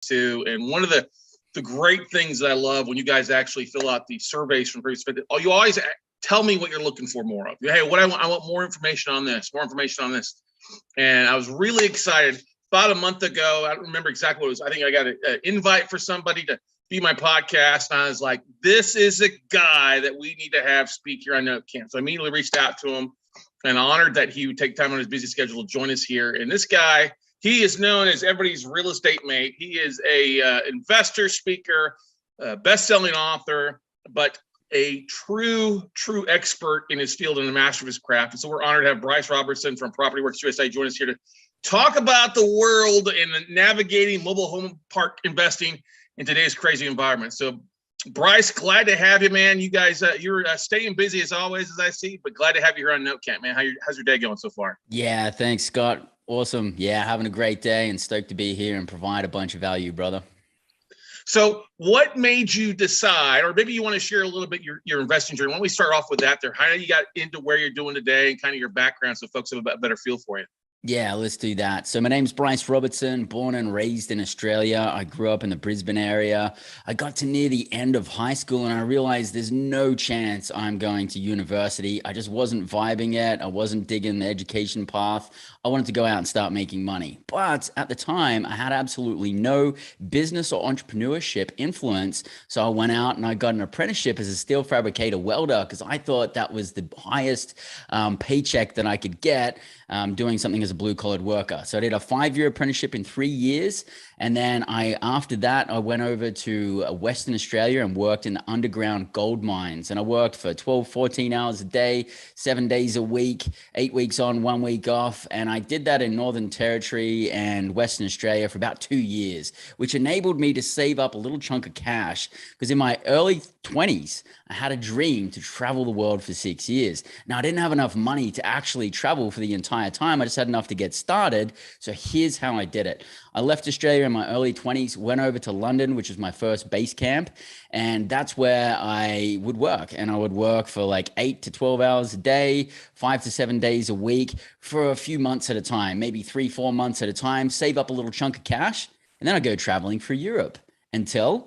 too. And one of the great things that I love when you guys actually fill out the surveys from previous, you always tell me what you're looking for more of. Hey, what I want more information on this, more information on this. And I was really excited. About a month ago, I don't remember exactly what it was. I think I got an invite for somebody to be my podcast. And I was like, this is a guy that we need to have speak here on Note Camp. So I immediately reached out to him and honored that he would take time on his busy schedule to join us here. And this guy, he is known as everybody's real estate mate. He is a investor, speaker, best-selling author, but a true expert in his field and a master of his craft. And so we're honored to have Bryce Robertson from Property Works USA join us here to talk about the world and navigating mobile home park investing in today's crazy environment. So Bryce, glad to have you, man. You guys, you're staying busy as always, as I see, but glad to have you here on Note Camp, man. How's your day going so far? Yeah, thanks, Scott. Awesome. Yeah, having a great day and stoked to be here and provide a bunch of value, brother. So what made you decide, or maybe you want to share a little bit your investing journey? Why don't we start off with that there? How you got into where you're doing today and kind of your background so folks have a better feel for you? Yeah, let's do that. So my name's Bryce Robertson, born and raised in Australia. I grew up in the Brisbane area. I got to near the end of high school and I realized there's no chance I'm going to university. I just wasn't vibing it. I wasn't digging the education path. I wanted to go out and start making money. But at the time, I had absolutely no business or entrepreneurship influence. So I went out and I got an apprenticeship as a steel fabricator welder because I thought that was the highest paycheck that I could get doing something as a blue-collared worker. So I did a 5-year apprenticeship in 3 years. And then after that, I went over to Western Australia and worked in the underground gold mines. And I worked for 12, 14 hours a day, 7 days a week, 8 weeks on, 1 week off. And I did that in Northern Territory and Western Australia for about 2 years, which enabled me to save up a little chunk of cash. Because in my early 20s, I had a dream to travel the world for 6 years. Now, I didn't have enough money to actually travel for the entire time. I just had enough to get started. So here's how I did it. I left Australia in my early 20s, went over to London, which was my first base camp. And that's where I would work. And I would work for like 8 to 12 hours a day, 5 to 7 days a week for a few months at a time, maybe 3-4 months at a time, save up a little chunk of cash. And then I'd go traveling for Europe until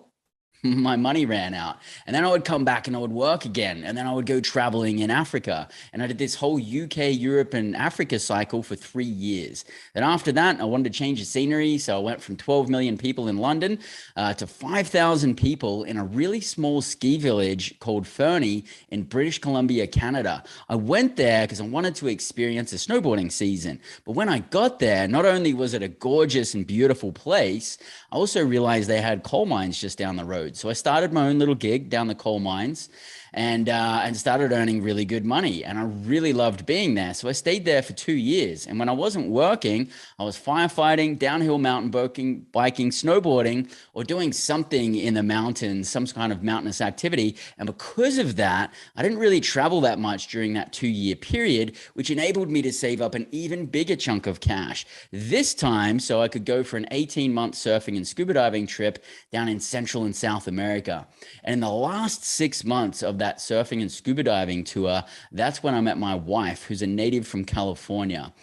my money ran out. And then I would come back and I would work again. And then I would go traveling in Africa. And I did this whole UK, Europe, and Africa cycle for 3 years. Then after that, I wanted to change the scenery. So I went from 12 million people in London to 5,000 people in a really small ski village called Fernie in British Columbia, Canada. I went there because I wanted to experience a snowboarding season. But when I got there, not only was it a gorgeous and beautiful place, I also realized they had coal mines just down the road. So I started my own little gig down the coal mines and started earning really good money. And I really loved being there. So I stayed there for 2 years. And when I wasn't working, I was firefighting, downhill mountain biking, snowboarding, or doing something in the mountains, some kind of mountainous activity. And because of that, I didn't really travel that much during that 2-year period, which enabled me to save up an even bigger chunk of cash. This time, so I could go for an 18-month surfing and scuba diving trip down in Central and South America. And in the last 6 months of that surfing and scuba diving tour, that's when I met my wife, who's a native from California.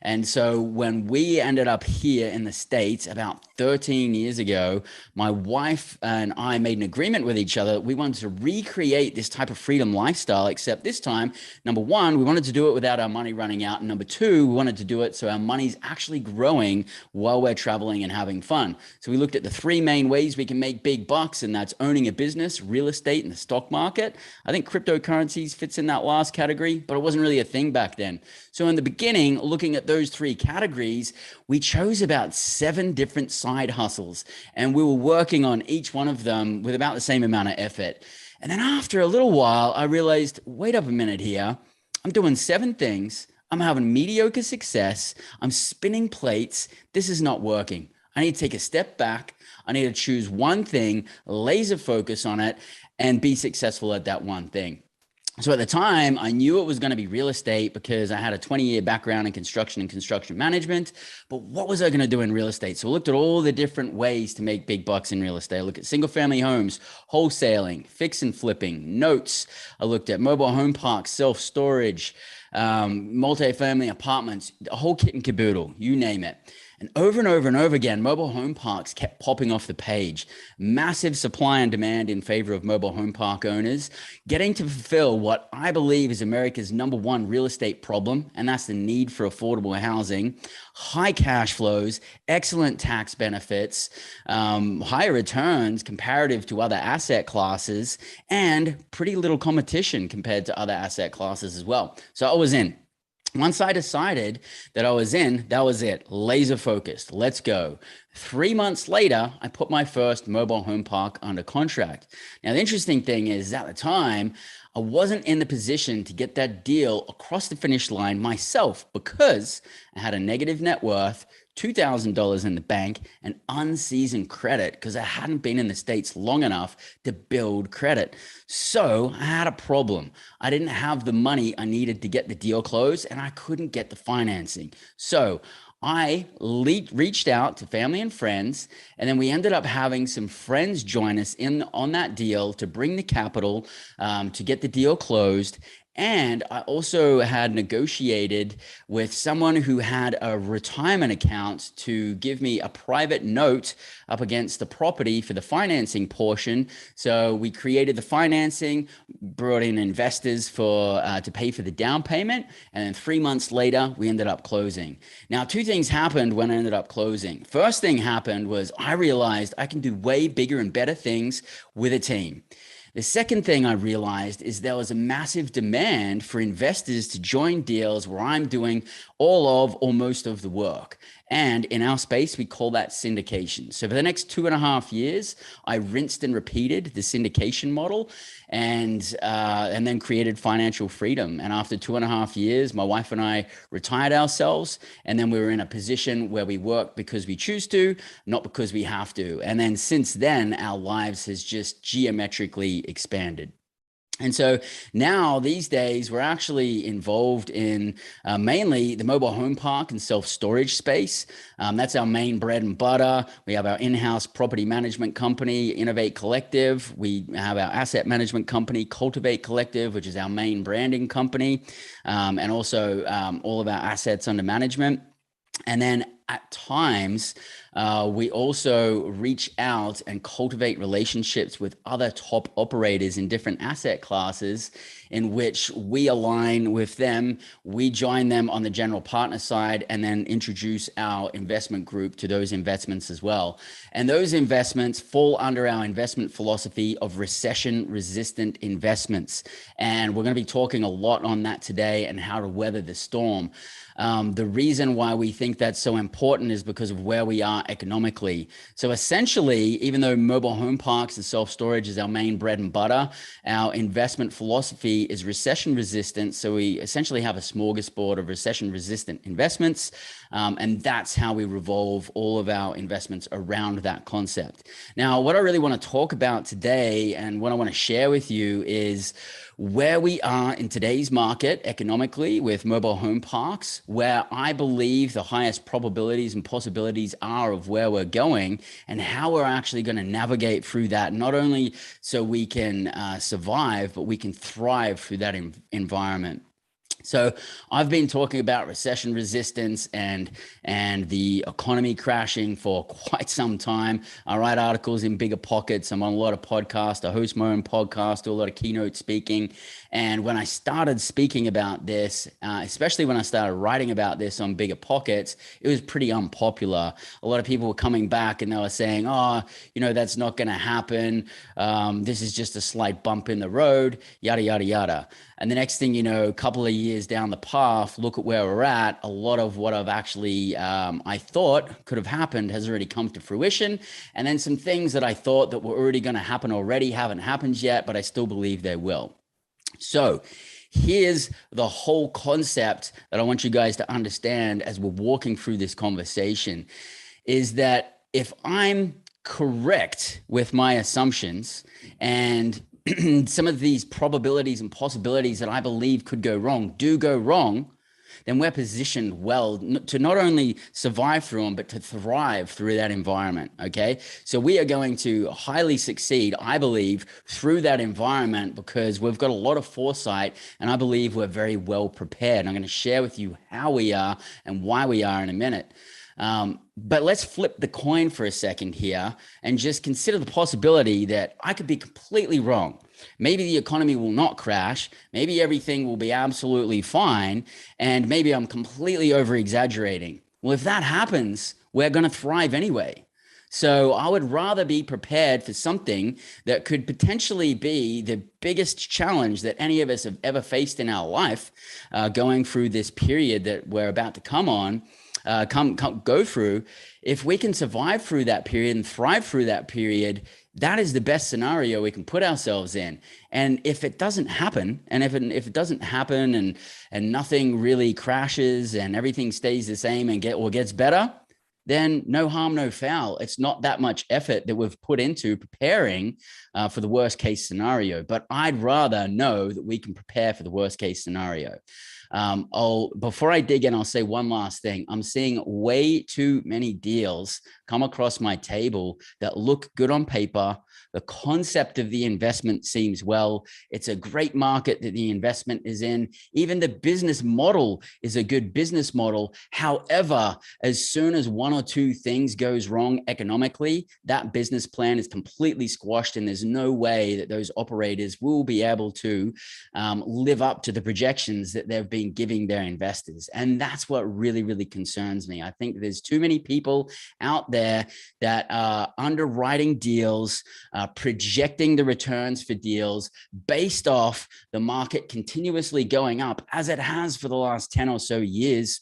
And so when we ended up here in the States about 13 years ago, my wife and I made an agreement with each other. We wanted to recreate this type of freedom lifestyle, except this time, number one, we wanted to do it without our money running out. And number two, we wanted to do it so our money's actually growing while we're traveling and having fun. So we looked at the 3 main ways we can make big bucks, and that's owning a business, real estate, and the stock market. I think cryptocurrencies fits in that last category, but it wasn't really a thing back then. So in the beginning, looking at those 3 categories, we chose about 7 different side hustles, and we were working on each one of them with about the same amount of effort. And then after a little while, I realized, wait up a minute here. I'm doing 7 things. I'm having mediocre success. I'm spinning plates. This is not working. I need to take a step back. I need to choose one thing, laser focus on it, and be successful at that one thing. So at the time, I knew it was going to be real estate because I had a 20-year background in construction and construction management. But what was I going to do in real estate? So I looked at all the different ways to make big bucks in real estate. I looked at single-family homes, wholesaling, fix and flipping, notes. I looked at mobile home parks, self-storage, multifamily apartments, a whole kit and caboodle, you name it. And over again, mobile home parks kept popping off the page. Massive supply and demand in favor of mobile home park owners, getting to fulfill what I believe is America's #1 real estate problem, and that's the need for affordable housing, high cash flows, excellent tax benefits, higher returns comparative to other asset classes, and pretty little competition compared to other asset classes as well. So I was in. Once I decided that I was in, that was it. Laser focused. Let's go. 3 months later, I put my first mobile home park under contract. Now, the interesting thing is at the time, I wasn't in the position to get that deal across the finish line myself because I had a negative net worth, $2,000 in the bank, and unseasoned credit because I hadn't been in the States long enough to build credit. So I had a problem. I didn't have the money I needed to get the deal closed, and I couldn't get the financing. So I reached out to family and friends, and then we ended up having some friends join us in on that deal to bring the capital to get the deal closed. And I also had negotiated with someone who had a retirement account to give me a private note up against the property for the financing portion. So we created the financing, brought in investors to pay for the down payment. And then 3 months later, we ended up closing. Now, two things happened when I ended up closing. First thing happened was I realized I can do way bigger and better things with a team. The second thing I realized is there was a massive demand for investors to join deals where I'm doing all of or most of the work. And in our space, we call that syndication. So for the next 2.5 years, I rinsed and repeated the syndication model and then created financial freedom. And after 2.5 years, my wife and I retired ourselves. And then we were in a position where we work because we choose to, not because we have to. And then since then, our lives has just geometrically expanded. And so now these days, we're actually involved in mainly the mobile home park and self-storage space. That's our main bread and butter. We have our in-house property management company, Innovate Collective. We have our asset management company, Cultivate Collective, which is our main branding company, and also all of our assets under management. And then at times, we also reach out and cultivate relationships with other top operators in different asset classes in which we align with them. We join them on the general partner side and then introduce our investment group to those investments as well. And those investments fall under our investment philosophy of recession-resistant investments. And we're going to be talking a lot on that today and how to weather the storm. The reason why we think that's so important is because of where we are economically. So essentially, even though mobile home parks and self-storage is our main bread and butter, our investment philosophy is recession resistant. So we essentially have a smorgasbord of recession resistant investments. And that's how we revolve all of our investments around that concept. Now, what I really want to talk about today and what I want to share with you is where we are in today's market economically with mobile home parks, where I believe the highest probabilities and possibilities are of where we're going, and how we're actually going to navigate through that, not only so we can survive, but we can thrive through that environment. So I've been talking about recession resistance and the economy crashing for quite some time. I write articles in Bigger Pockets. I'm on a lot of podcasts. I host my own podcast, do a lot of keynote speaking. And when I started speaking about this, especially when I started writing about this on Bigger Pockets, it was pretty unpopular. A lot of people were coming back and they were saying, oh, that's not going to happen. This is just a slight bump in the road, yada, yada, yada. And the next thing you know, a couple of years down the path, look at where we're at. A lot of what I've actually, I thought could have happened has already come to fruition. And then some things that I thought that were already going to happen already haven't happened yet, but I still believe they will. So here's the whole concept that I want you guys to understand as we're walking through this conversation is that if I'm correct with my assumptions and some of these probabilities and possibilities that I believe could go wrong do go wrong, then we're positioned well to not only survive through them, but to thrive through that environment, okay? So we are going to highly succeed, I believe, through that environment because we've got a lot of foresight and I believe we're very well prepared. I'm going to share with you how we are and why we are in a minute. But let's flip the coin for a second here and just consider the possibility that I could be completely wrong. Maybe the economy will not crash. Maybe everything will be absolutely fine. And maybe I'm completely over exaggerating. Well, if that happens, we're going to thrive anyway. So I would rather be prepared for something that could potentially be the biggest challenge that any of us have ever faced in our life, going through this period that we're about to go through. If we can survive through that period and thrive through that period, that is the best scenario we can put ourselves in. And if it doesn't happen, and if it doesn't happen and nothing really crashes and everything stays the same and gets better, then no harm, no foul. It's not that much effort that we've put into preparing for the worst case scenario. But I'd rather know that we can prepare for the worst case scenario. Before I dig in, I'll say one last thing. I'm seeing way too many deals come across my table that look good on paper. The concept of the investment seems well. It's a great market that the investment is in. Even the business model is a good business model. However, as soon as one or two things goes wrong economically, that business plan is completely squashed, and there's no way that those operators will be able to live up to the projections that they've been giving their investors. And that's what really, really concerns me. I think there's too many people out there that are underwriting deals, projecting the returns for deals based off the market continuously going up, as it has for the last 10 or so years.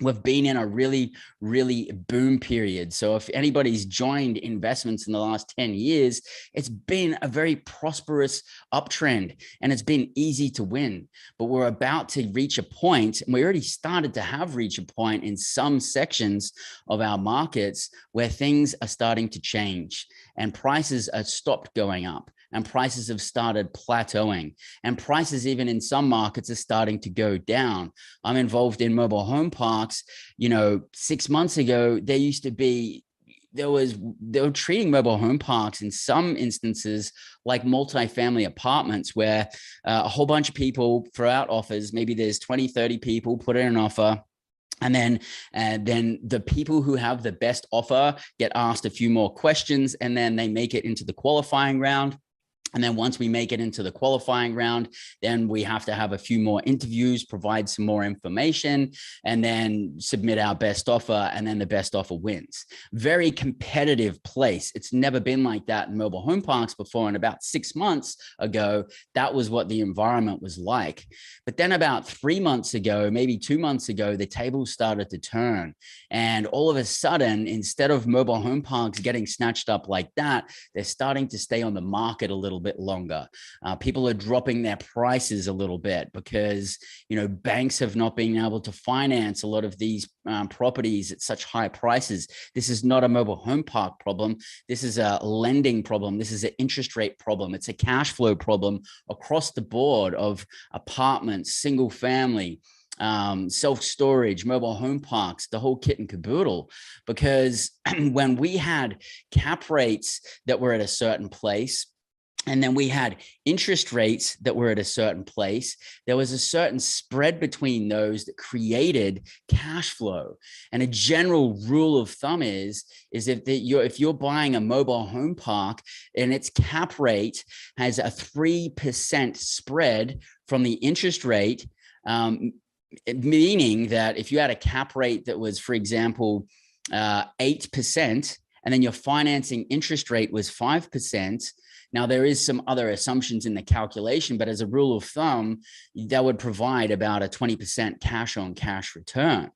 We've been in a really, really boom period. So if anybody's joined investments in the last 10 years, it's been a very prosperous uptrend and it's been easy to win. But we're about to reach a point, and we already started to reach a point in some sections of our markets where things are starting to change and prices are stopped going up. And prices have started plateauing, and prices even in some markets are starting to go down. I'm involved in mobile home parks. 6 months ago, they were treating mobile home parks in some instances like multifamily apartments, where a whole bunch of people throw out offers. Maybe there's 20, 30 people put in an offer. And then the people who have the best offer get asked a few more questions, and then they make it into the qualifying round. And then once we make it into the qualifying round, then we have to have a few more interviews, provide some more information, and then submit our best offer, and then the best offer wins. Very competitive place. It's never been like that in mobile home parks before. And about 6 months ago, that was what the environment was like. But then about 3 months ago, maybe 2 months ago, the tables started to turn. And all of a sudden, instead of mobile home parks getting snatched up like that, they're starting to stay on the market a little bit longer. People are dropping their prices a little bit because, banks have not been able to finance a lot of these properties at such high prices. This is not a mobile home park problem. This is a lending problem. This is an interest rate problem. It's a cash flow problem across the board of apartments, single family, self-storage, mobile home parks, the whole kit and caboodle. Because when we had cap rates that were at a certain place, and then we had interest rates that were at a certain place, there was a certain spread between those that created cash flow. And a general rule of thumb is if you're buying a mobile home park and its cap rate has a 3% spread from the interest rate, meaning that if you had a cap rate that was, for example, 8%, and then your financing interest rate was 5%. Now, there is some other assumptions in the calculation, but as a rule of thumb, that would provide about a 20% cash on cash return.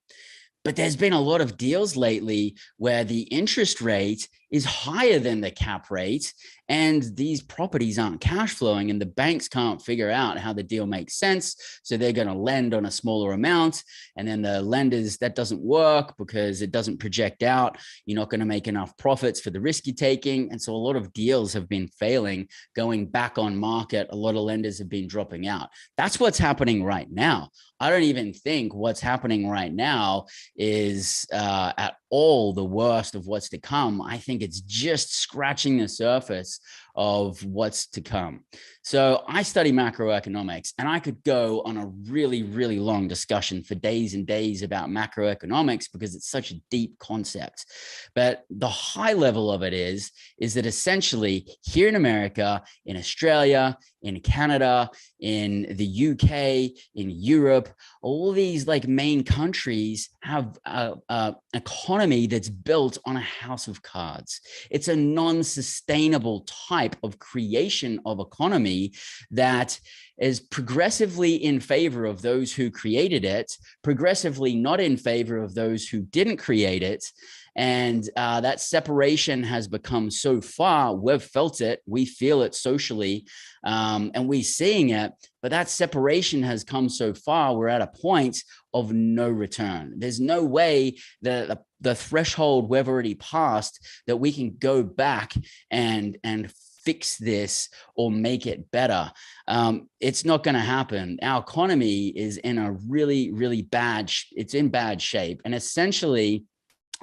But there's been a lot of deals lately where the interest rate is higher than the cap rate, and these properties aren't cash flowing, and the banks can't figure out how the deal makes sense. So they're going to lend on a smaller amount, and then the lenders, that doesn't work because it doesn't project out. You're not going to make enough profits for the risk you're taking. And so a lot of deals have been failing, going back on market. A lot of lenders have been dropping out. That's what's happening right now. I don't even think what's happening right now is at all the worst of what's to come. I think it's just scratching the surface of what's to come. So I study macroeconomics, and I could go on a really, really long discussion for days and days about macroeconomics because it's such a deep concept. But the high level of it is that essentially here in America, in Australia, in Canada, in the UK, in Europe, all these like main countries have an economy that's built on a house of cards. It's a non-sustainable type of creation of economy that is progressively in favor of those who created it, progressively not in favor of those who didn't create it. And that separation has become so far, we've felt it, we feel it socially, and we're seeing it, but that separation has come so far, we're at a point of no return. There's no way that the threshold we've already passed that we can go back and fix this or make it better. It's not going to happen. Our economy is in a really, really bad, it's in bad shape. And essentially,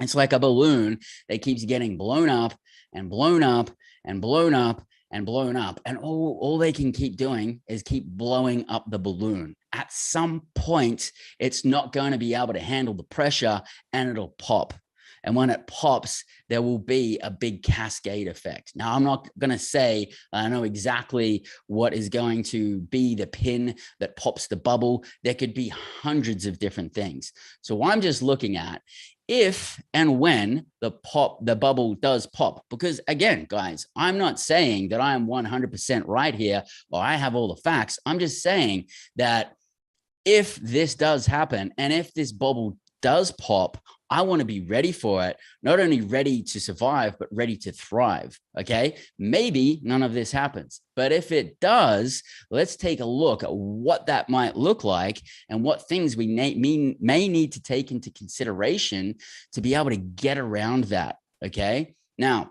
it's like a balloon that keeps getting blown up and blown up and blown up and blown up. And all they can keep doing is keep blowing up the balloon. At some point, it's not going to be able to handle the pressure and it'll pop. And when it pops, there will be a big cascade effect. Now, I'm not going to say I know exactly what is going to be the pin that pops the bubble. There could be hundreds of different things. So I'm just looking at if and when the bubble does pop, because again, guys, I'm not saying that I am 100% right here or I have all the facts. I'm just saying that if this does happen and if this bubble does pop, I want to be ready for it, not only ready to survive, but ready to thrive. Okay. Maybe none of this happens, but if it does, let's take a look at what that might look like and what things we may need to take into consideration to be able to get around that. Okay. Now,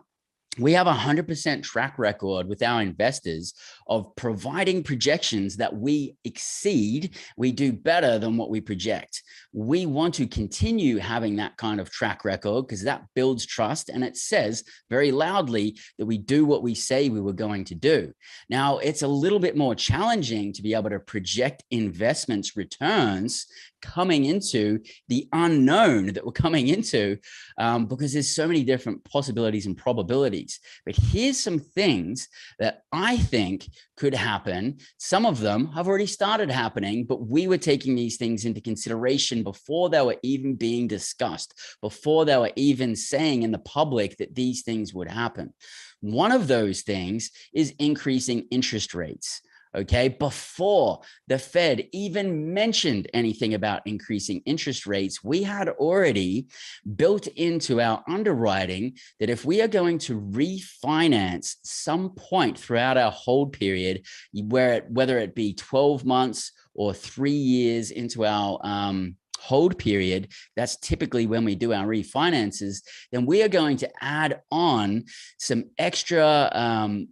we have a 100% track record with our investors of providing projections that we exceed, we do better than what we project. We want to continue having that kind of track record because that builds trust and it says very loudly that we do what we say we were going to do. Now, it's a little bit more challenging to be able to project investments returns coming into the unknown that we're coming into because there's so many different possibilities and probabilities. But here's some things that I think could happen. Some of them have already started happening, but we were taking these things into consideration before they were even being discussed, before they were even saying in the public that these things would happen. One of those things is increasing interest rates. Okay, before the Fed even mentioned anything about increasing interest rates, we had already built into our underwriting that if we are going to refinance some point throughout our hold period, whether it be 12 months or 3 years into our hold period, that's typically when we do our refinances, then we are going to add on some extra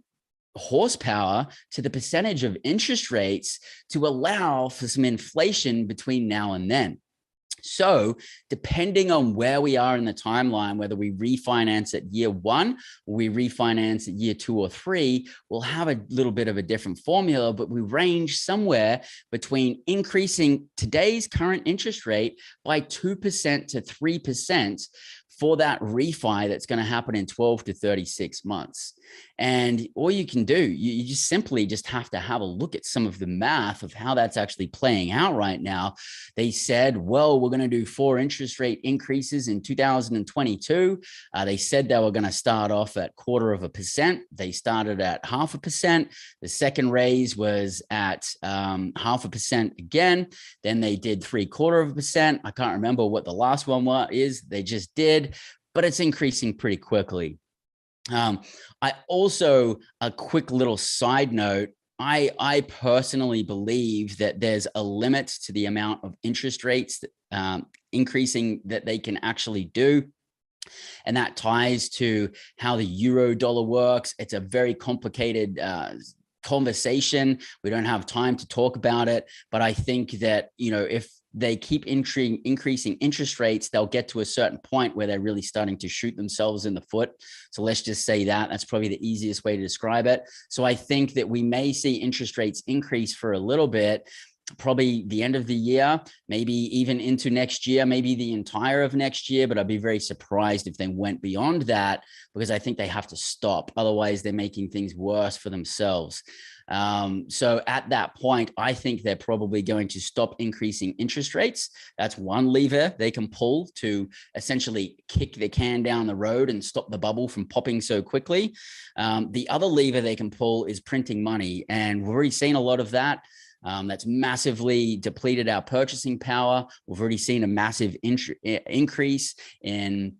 horsepower to the percentage of interest rates to allow for some inflation between now and then. So depending on where we are in the timeline, whether we refinance at year 1 or we refinance at year 2 or 3, we'll have a little bit of a different formula, but we range somewhere between increasing today's current interest rate by 2% to 3% for that refi that's going to happen in 12 to 36 months. And all you can do, you just simply just have to have a look at some of the math of how that's actually playing out right now. They said, well, we're going to do 4 interest rate increases in 2022. They said they were going to start off at 0.25%. They started at 0.5%. The second raise was at 0.5% again. Then they did 0.75%. I can't remember what the last one is. They just did, but it's increasing pretty quickly. I also, a quick little side note, I personally believe that there's a limit to the amount of interest rates increasing that they can actually do. And that ties to how the euro dollar works. It's a very complicated conversation. We don't have time to talk about it, but I think that, you know, if they keep increasing interest rates, they'll get to a certain point where they're really starting to shoot themselves in the foot. So let's just say that's probably the easiest way to describe it. So I think that we may see interest rates increase for a little bit, probably the end of the year, maybe even into next year, maybe the entire of next year. But I'd be very surprised if they went beyond that, because I think they have to stop. Otherwise, they're making things worse for themselves. So at that point, I think they're probably going to stop increasing interest rates. That's one lever they can pull to essentially kick the can down the road and stop the bubble from popping so quickly. The other lever they can pull is printing money. And we've already seen a lot of that. That's massively depleted our purchasing power. We've already seen a massive increase in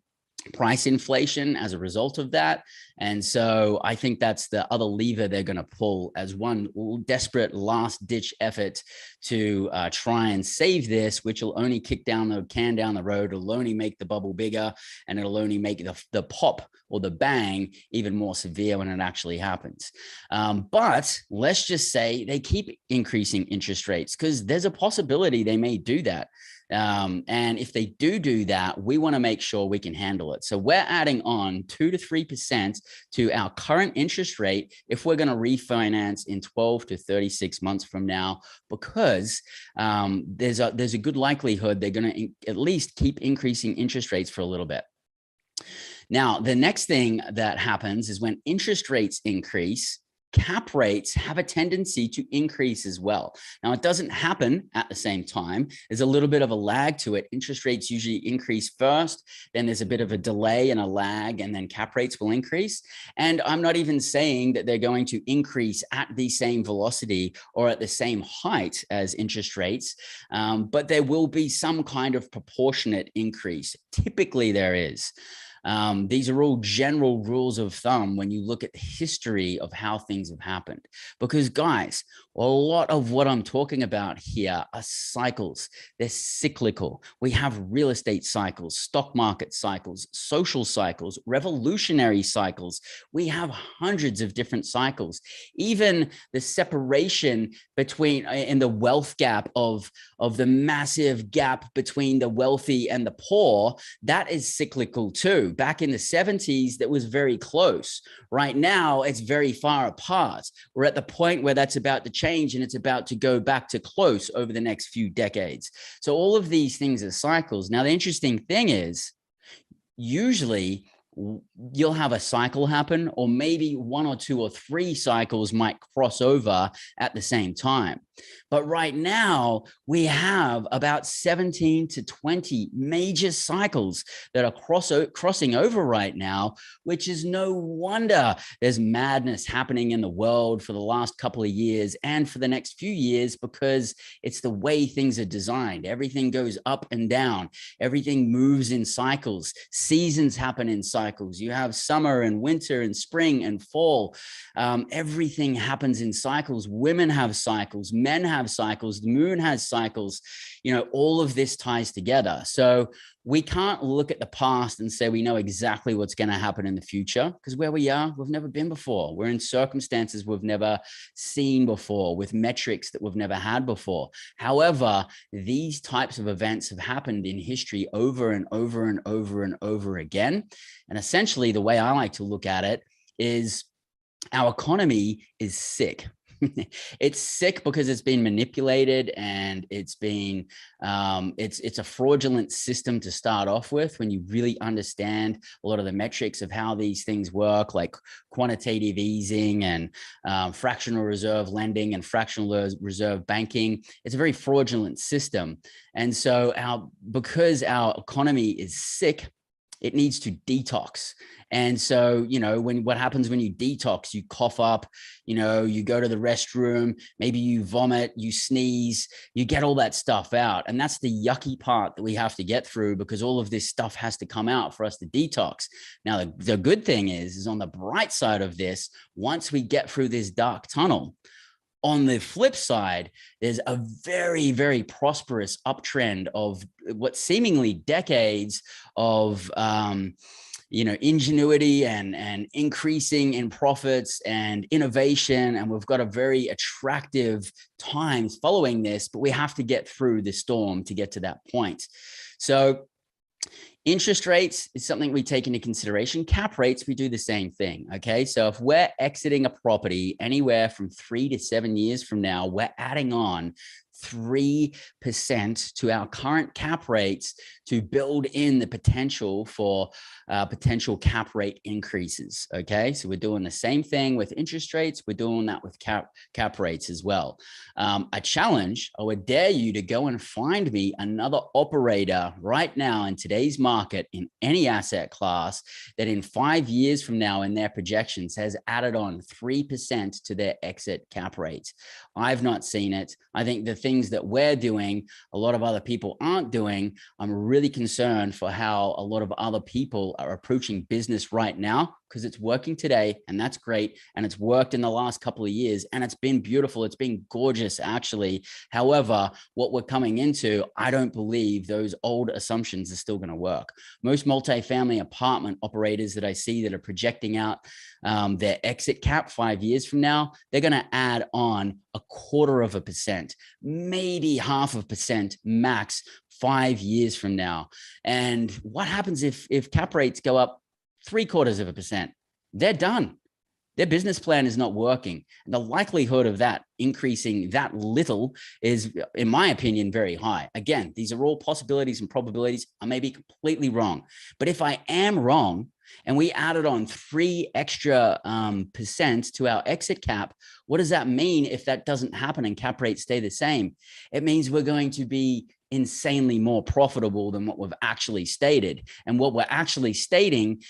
price inflation as a result of that. And so I think that's the other lever they're going to pull as one desperate last ditch effort to try and save this, which will only kick down the can down the road. It'll only make the bubble bigger, and it'll only make the pop or the bang even more severe when it actually happens. But let's just say they keep increasing interest rates, because there's a possibility they may do that. And if they do that, we want to make sure we can handle it. So we're adding on 2 to 3% to our current interest rate if we're going to refinance in 12 to 36 months from now, because there's a good likelihood they're going to at least keep increasing interest rates for a little bit. Now, the next thing that happens is when interest rates increase, cap rates have a tendency to increase as well. Now, it doesn't happen at the same time. There's a little bit of a lag to it. Interest rates usually increase first, then there's a bit of a delay and a lag, and then cap rates will increase. And I'm not even saying that they're going to increase at the same velocity or at the same height as interest rates, but there will be some kind of proportionate increase. Typically there is. These are all general rules of thumb when you look at the history of how things have happened. Because guys, a lot of what I'm talking about here are cycles. They're cyclical. We have real estate cycles, stock market cycles, social cycles, revolutionary cycles. We have hundreds of different cycles. Even the separation between in the wealth gap of the massive gap between the wealthy and the poor, that is cyclical too. Back in the 70s, that was very close. Right now, it's very far apart. We're at the point where that's about to change, and it's about to go back to close over the next few decades. So all of these things are cycles. Now, the interesting thing is, usually you'll have a cycle happen, or maybe 1 or 2 or 3 cycles might cross over at the same time. But right now we have about 17 to 20 major cycles that are crossing over right now, which is no wonder there's madness happening in the world for the last couple of years and for the next few years, because it's the way things are designed. Everything goes up and down. Everything moves in cycles. Seasons happen in cycles. You have summer and winter and spring and fall. Everything happens in cycles. Women have cycles. Men have cycles. The moon has cycles. You know, all of this ties together. So we can't look at the past and say we know exactly what's going to happen in the future, because where we are, we've never been before. We're in circumstances we've never seen before, with metrics that we've never had before. However, these types of events have happened in history over and over and over and over again. And essentially, the way I like to look at it is our economy is sick. It's sick because it's been manipulated, and it's been it's a fraudulent system to start off with. When you really understand a lot of the metrics of how these things work, like quantitative easing and fractional reserve lending and fractional reserve banking, it's a very fraudulent system. And so because our economy is sick, it needs to detox. And so, you know, what happens when you detox, you cough up, you know, you go to the restroom, maybe you vomit, you sneeze, you get all that stuff out. And that's the yucky part that we have to get through, because all of this stuff has to come out for us to detox. Now, the good thing is on the bright side of this, once we get through this dark tunnel, on the flip side, there's a very, very prosperous uptrend of what seemingly decades of ingenuity and increasing in profits and innovation. And we've got a very attractive times following this, but we have to get through the storm to get to that point. So interest rates is something we take into consideration. Cap rates, we do the same thing. Okay. So if we're exiting a property anywhere from 3 to 7 years from now, we're adding on 3% to our current cap rates to build in the potential for potential cap rate increases. Okay. So we're doing the same thing with interest rates. We're doing that with cap rates as well. I challenge, I would dare you to go and find me another operator right now in today's market in any asset class that in 5 years from now in their projections has added on 3% to their exit cap rates. I've not seen it. I think the things that we're doing, a lot of other people aren't doing. I'm really concerned for how a lot of other people are approaching business right now, because it's working today and that's great. And it's worked in the last couple of years and it's been beautiful. It's been gorgeous, actually. However, what we're coming into, I don't believe those old assumptions are still going to work. Most multifamily apartment operators that I see that are projecting out their exit cap 5 years from now, they're going to add on 0.25%, maybe 0.5% max 5 years from now. And what happens if cap rates go up 0.75%? They're done. Their business plan is not working. And the likelihood of that increasing that little is, in my opinion, very high. Again, these are all possibilities and probabilities. I may be completely wrong, but if I am wrong and we added on 3 extra percent to our exit cap, what does that mean if that doesn't happen and cap rates stay the same? It means we're going to be insanely more profitable than what we've actually stated. And what we're actually stating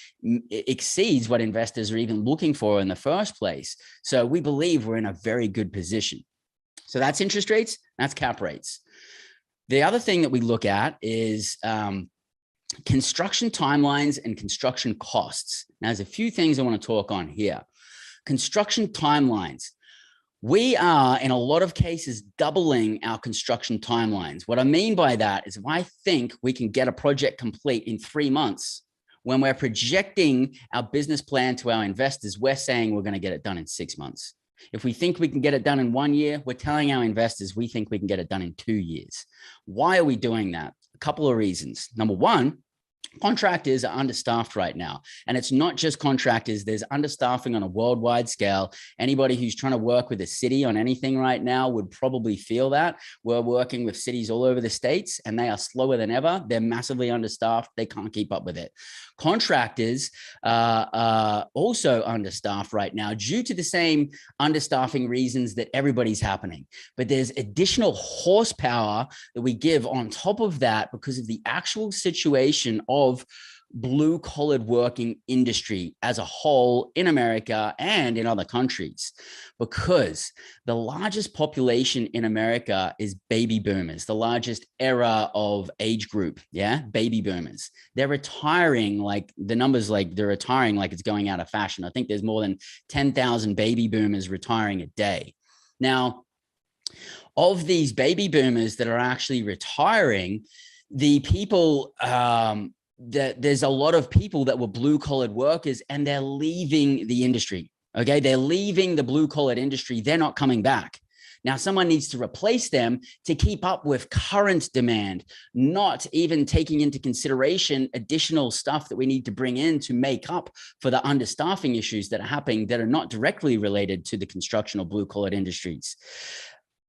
exceeds what investors are even looking for in the first place. So we believe we're in a very good position. So that's interest rates, that's cap rates. The other thing that we look at is construction timelines and construction costs. Now, there's a few things I want to talk on here. Construction timelines. We are, in a lot of cases, doubling our construction timelines. What I mean by that is if I think we can get a project complete in 3 months, when we're projecting our business plan to our investors, we're saying we're going to get it done in 6 months. If we think we can get it done in 1 year, we're telling our investors we think we can get it done in 2 years. Why are we doing that? A couple of reasons. Number one, contractors are understaffed right now. And it's not just contractors. There's understaffing on a worldwide scale. Anybody who's trying to work with a city on anything right now would probably feel that. We're working with cities all over the States and they are slower than ever. They're massively understaffed. They can't keep up with it. Contractors are also understaffed right now due to the same understaffing reasons that everybody's happening. But there's additional horsepower that we give on top of that because of the actual situation of blue-collar working industry as a whole in America and in other countries, because the largest population in America is baby boomers, the largest era of age group. Yeah. Baby boomers. They're retiring like the numbers, like they're retiring like it's going out of fashion. I think there's more than 10,000 baby boomers retiring a day. Now, of these baby boomers that are actually retiring, the people, there's a lot of people that were blue-collar workers and they're leaving the industry. Okay. They're leaving the blue-collar industry. They're not coming back. Now, someone needs to replace them to keep up with current demand, not even taking into consideration additional stuff that we need to bring in to make up for the understaffing issues that are happening that are not directly related to the construction or blue-collar industries.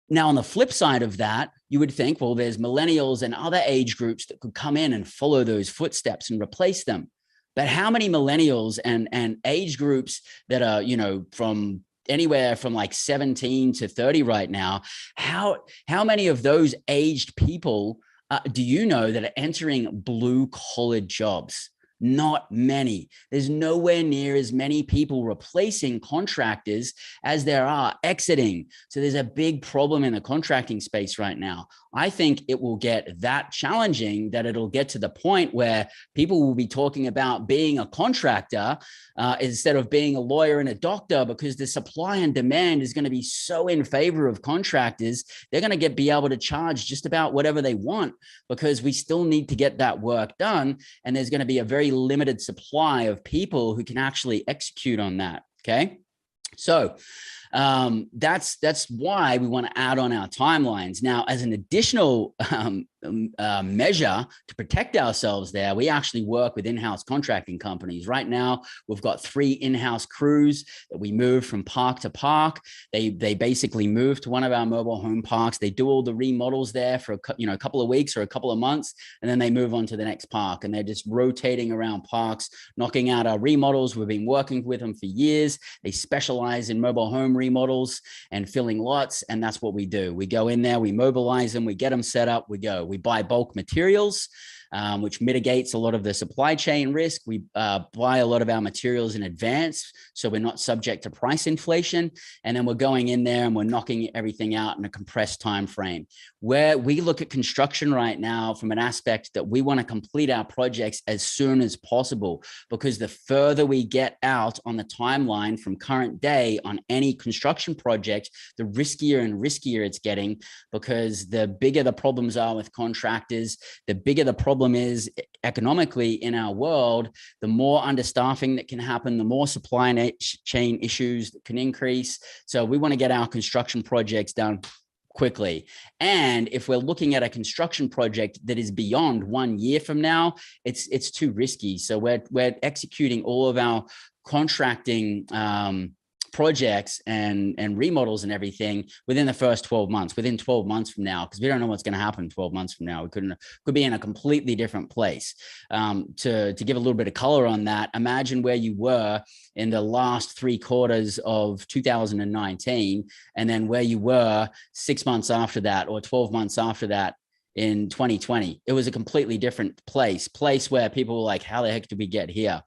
Now, on the flip side of that, you would think, well, there's millennials and other age groups that could come in and follow those footsteps and replace them. But how many millennials and age groups that are, from anywhere from like 17 to 30 right now, how many of those aged people do you know that are entering blue-collar jobs? Not many. There's nowhere near as many people replacing contractors as there are exiting. So there's a big problem in the contracting space right now. I think it will get that challenging that it'll get to the point where people will be talking about being a contractor instead of being a lawyer and a doctor, because the supply and demand is going to be so in favor of contractors. They're going to be able to charge just about whatever they want because we still need to get that work done. And there's going to be a very very limited supply of people who can actually execute on that. Okay. So that's why we want to add on our timelines. Now, as an additional measure to protect ourselves there, we actually work with in-house contracting companies. Right now, we've got 3 in-house crews that we move from park to park. They basically move to one of our mobile home parks. They do all the remodels there for a couple of weeks or a couple of months, and then they move on to the next park. And they're just rotating around parks, knocking out our remodels. We've been working with them for years. They specialize in mobile home remodels and filling lots, and that's what we do. We go in there, we mobilize them, we get them set up, we go. We buy bulk materials, which mitigates a lot of the supply chain risk. We buy a lot of our materials in advance, so we're not subject to price inflation. And then we're going in there and we're knocking everything out in a compressed time frame. Where we look at construction right now from an aspect that we want to complete our projects as soon as possible, because the further we get out on the timeline from current day on any construction project, the riskier and riskier it's getting, because the bigger the problems are with contractors, the bigger the problem is economically in our world, the more understaffing that can happen, the more supply chain issues that can increase. So we want to get our construction projects done quickly. And if we're looking at a construction project that is beyond 1 year from now, it's too risky. So we're executing all of our contracting projects and remodels and everything within the first 12 months, within 12 months from now, because we don't know what's going to happen 12 months from now. We could be in a completely different place. To give a little bit of color on that, imagine where you were in the last 3 quarters of 2019, and then where you were 6 months after that, or 12 months after that in 2020. It was a completely different place where people were like, how the heck did we get here?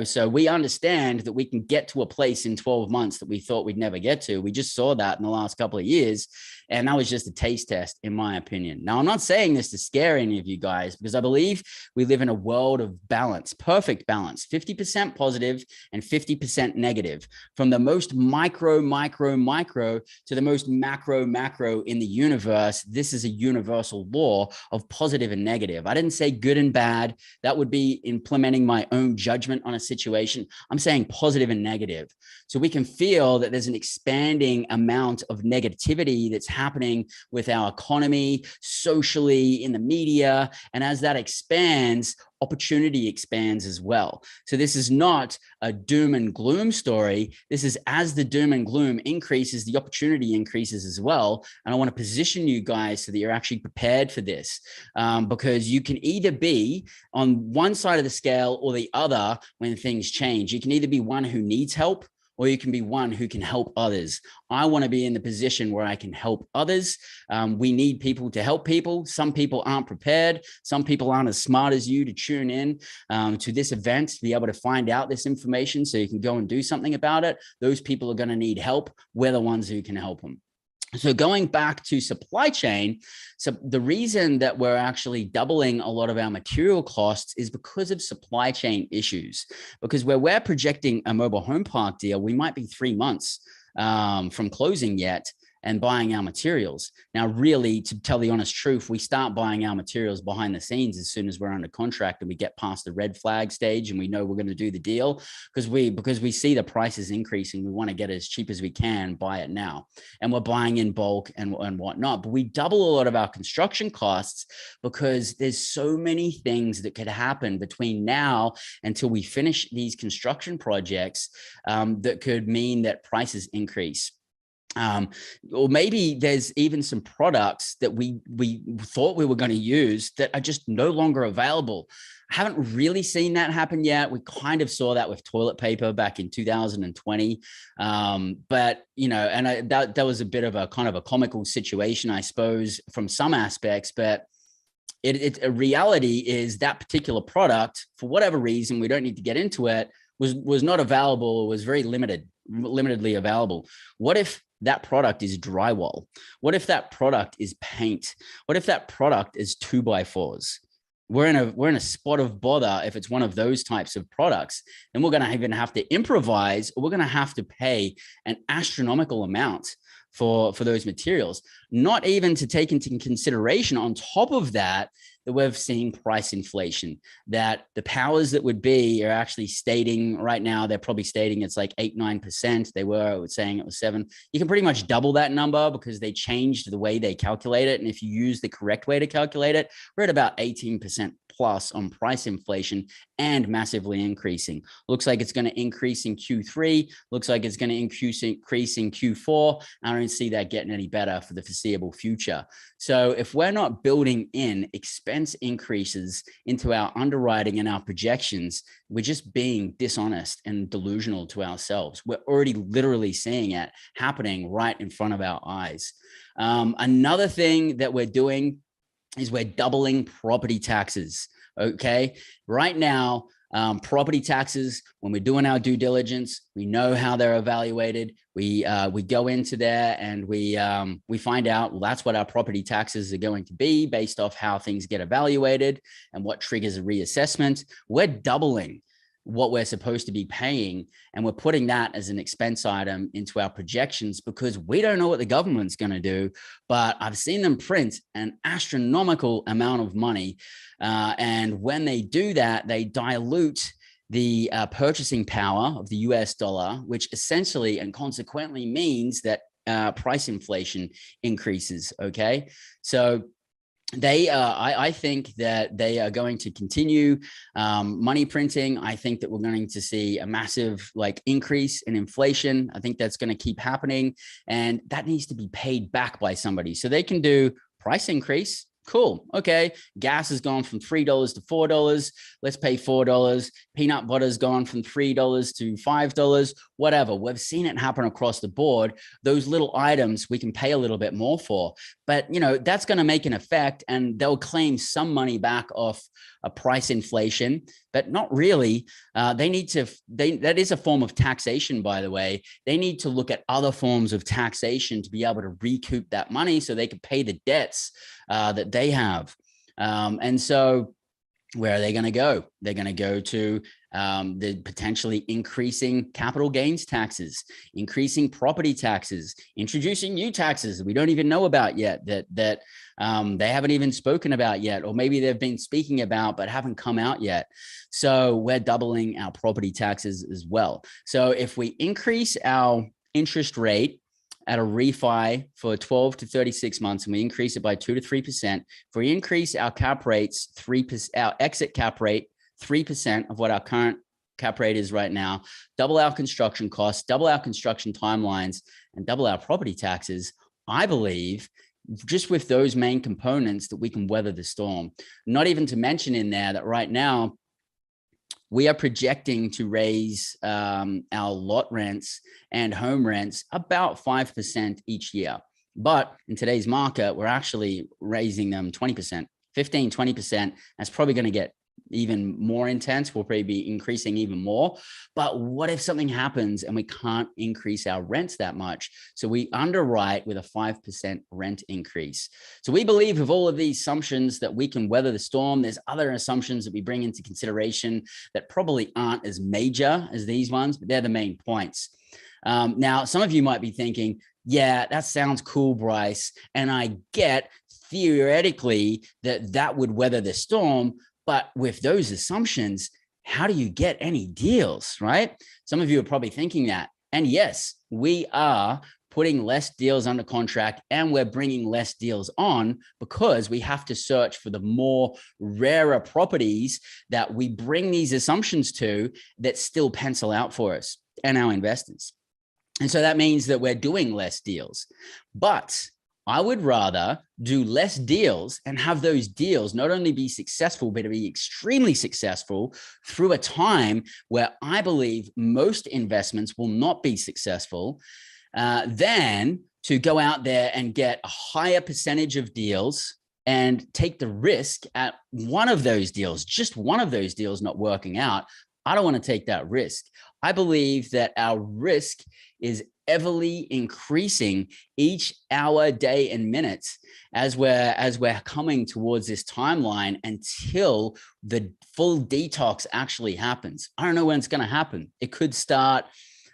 So we understand that we can get to a place in 12 months that we thought we'd never get to. We just saw that in the last couple of years. And that was just a taste test, in my opinion. Now, I'm not saying this to scare any of you guys, because I believe we live in a world of balance, perfect balance, 50% positive and 50% negative. From the most micro to the most macro in the universe, this is a universal law of positive and negative. I didn't say good and bad. That would be implementing my own judgment on a situation. I'm saying positive and negative. So we can feel that there's an expanding amount of negativity that's happening with our economy, socially, in the media. And as that expands, opportunity expands as well. So this is not a doom and gloom story. This is, as the doom and gloom increases, the opportunity increases as well. And I want to position you guys so that you're actually prepared for this, because you can either be on one side of the scale or the other when things change. You can either be one who needs help, or you can be one who can help others. I want to be in the position where I can help others. We need people to help people. Some people aren't prepared. Some people aren't as smart as you to tune in to this event, to be able to find out this information so you can go and do something about it. Those people are going to need help. We're the ones who can help them. So going back to supply chain, so the reason that we're actually doubling a lot of our material costs is because of supply chain issues. Because where we're projecting a mobile home park deal, we might be 3 months from closing yet and buying our materials. Now, really, to tell the honest truth, we start buying our materials behind the scenes as soon as we're under contract and we get past the red flag stage and we know we're going to do the deal, because we see the prices increasing. We want to get it as cheap as we can, buy it now. And we're buying in bulk and whatnot. But we double a lot of our construction costs because there's so many things that could happen between now until we finish these construction projects that could mean that prices increase. Or maybe there's even some products that we thought we were going to use that are just no longer available. I haven't really seen that happen yet. We kind of saw that with toilet paper back in 2020. But, that was a bit of a kind of a comical situation, I suppose, from some aspects. But a reality is that particular product, for whatever reason, we don't need to get into it, was not available. It was very limitedly available. What if that product is drywall? What if that product is paint? What if that product is 2x4s? We're in a spot of bother if it's one of those types of products. And we're going to even have to improvise, or we're going to have to pay an astronomical amount for those materials. Not even to take into consideration, on top of that, that we're seeing price inflation, that the powers that would be are actually stating right now, they're probably stating it's like 8-9%. They were saying it was 7. You can pretty much double that number because they changed the way they calculate it. And if you use the correct way to calculate it, we're at about 18% plus on price inflation and massively increasing. Looks like it's going to increase in Q3. Looks like it's going to increase in Q4. I don't see that getting any better for the foreseeable future. So if we're not building in expense increases into our underwriting and our projections, we're just being dishonest and delusional to ourselves. We're already literally seeing it happening right in front of our eyes. Another thing that we're doing is we're doubling property taxes. Okay. Right now, property taxes, when we're doing our due diligence, we know how they're evaluated. We go into there and we find out, well, that's what our property taxes are going to be based off how things get evaluated and what triggers a reassessment. We're doubling what we're supposed to be paying, and we're putting that as an expense item into our projections because we don't know what the government's going to do, but I've seen them print an astronomical amount of money, and when they do that, they dilute the purchasing power of the US dollar, which essentially and consequently means that price inflation increases. Okay, so I think that they are going to continue money printing. I think that we're going to see a massive increase in inflation. I think that's going to keep happening, and that needs to be paid back by somebody. So they can do price increase. Cool. Okay. Gas has gone from $3 to $4. Let's pay $4. Peanut butter's gone from $3 to $5. Whatever. We've seen it happen across the board. Those little items we can pay a little bit more for, but that's going to make an effect, and they'll claim some money back off a price inflation, but not really. That is a form of taxation, by the way. They need to look at other forms of taxation to be able to recoup that money so they can pay the debts that they have. And so where are they going to go? They're going to go to the potentially increasing capital gains taxes, increasing property taxes, introducing new taxes we don't even know about yet, that they haven't even spoken about yet, or maybe they've been speaking about but haven't come out yet. So we're doubling our property taxes as well. So if we increase our interest rate at a refi for 12 to 36 months, and we increase it by 2 to 3%, if we increase our cap rates 3%, our exit cap rate 3% of what our current cap rate is right now, double our construction costs, double our construction timelines, and double our property taxes, I believe just with those main components that we can weather the storm. Not even to mention in there that right now we are projecting to raise our lot rents and home rents about 5% each year. But in today's market, we're actually raising them 20%, 15, 20%. That's probably going to get even more intense. We'll probably be increasing even more. But what if something happens and we can't increase our rents that much? So we underwrite with a 5% rent increase. So we believe with all of these assumptions that we can weather the storm. There's other assumptions that we bring into consideration that probably aren't as major as these ones, but they're the main points. Now, some of you might be thinking, yeah, that sounds cool, Bryce. And I get theoretically that would weather the storm. But with those assumptions, how do you get any deals, right? Some of you are probably thinking that. And yes, we are putting less deals under contract and we're bringing less deals on because we have to search for the more rarer properties that we bring these assumptions to that still pencil out for us and our investors. And so that means that we're doing less deals. But I would rather do less deals and have those deals not only be successful, but to be extremely successful through a time where I believe most investments will not be successful, than to go out there and get a higher percentage of deals and take the risk at one of those deals, just one of those deals not working out. I don't want to take that risk. I believe that our risk is everly increasing each hour, day, and minute as we're coming towards this timeline until the full detox actually happens. I don't know when it's going to happen. It could start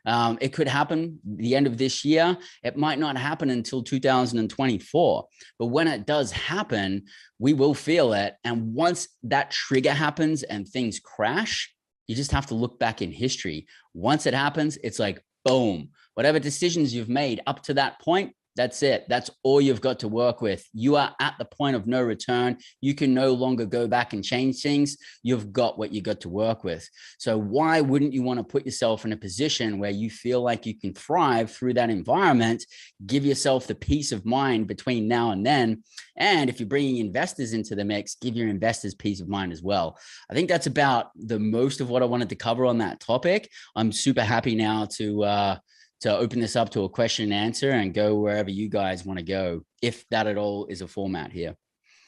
It could happen the end of this year. It might not happen until 2024. But when it does happen, we will feel it. And once that trigger happens and things crash, you just have to look back in history. Once it happens, it's like, boom, whatever decisions you've made up to that point, that's it. That's all you've got to work with. You are at the point of no return. You can no longer go back and change things. You've got what you got to work with. So why wouldn't you want to put yourself in a position where you feel like you can thrive through that environment? Give yourself the peace of mind between now and then. And if you're bringing investors into the mix, give your investors peace of mind as well. I think that's about the most of what I wanted to cover on that topic. I'm super happy now to open this up to a question and answer and go wherever you guys want to go, if that at all is a format here.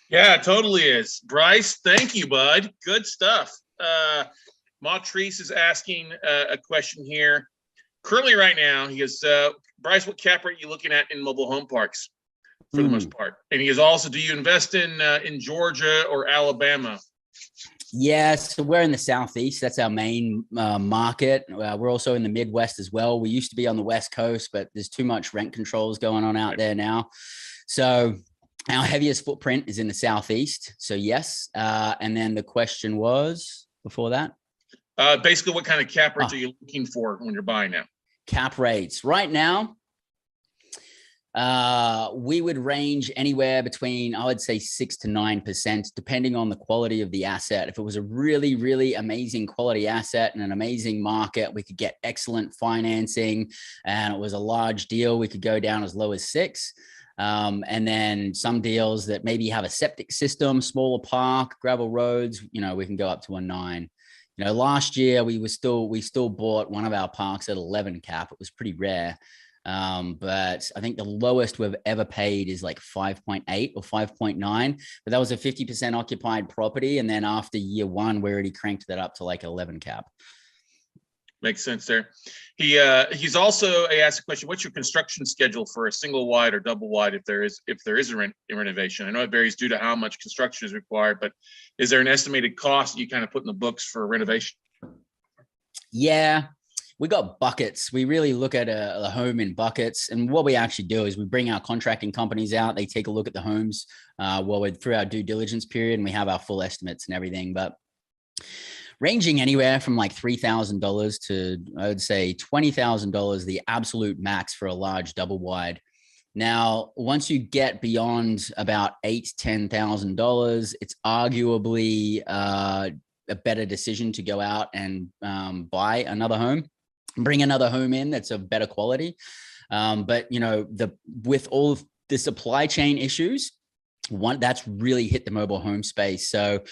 Yeah, it totally is. Bryce, thank you, bud. Good stuff. Montrese is asking a question here. Currently right now, he goes, Bryce, what cap rate are you looking at in mobile home parks for the most part? And he is also, do you invest in Georgia or Alabama? Yeah, so we're in the Southeast. That's our main market. We're also in the Midwest as well. We used to be on the West Coast, but there's too much rent controls going on out there now. So our heaviest footprint is in the Southeast. So yes. And then the question was before that? Basically, what kind of cap rates are you looking for when you're buying now? Cap rates. Right now, we would range anywhere between, I would say 6 to 9%, depending on the quality of the asset. If it was a really, really amazing quality asset and an amazing market, we could get excellent financing and it was a large deal, we could go down as low as 6. And then some deals that maybe have a septic system, smaller park, gravel roads, we can go up to a 9. Last year we still bought one of our parks at 11 cap. It was pretty rare. But I think the lowest we've ever paid is like 5.8 or 5.9, but that was a 50% occupied property. And then after year 1, we already cranked that up to like 11 cap. Makes sense there. He's also asked a question: what's your construction schedule for a single wide or double wide if there is a renovation? I know it varies due to how much construction is required, but is there an estimated cost you kind of put in the books for a renovation? Yeah. We got buckets. We really look at a home in buckets. And what we actually do is we bring our contracting companies out. They take a look at the homes while we're through our due diligence period, and we have our full estimates and everything. But ranging anywhere from like $3,000 to, I would say, $20,000, the absolute max for a large double wide. Now, once you get beyond about $8,000-$10,000, it's arguably a better decision to go out and buy another home. Bring another home in that's of better quality. But with all of the supply chain issues, that's really hit the mobile home space. So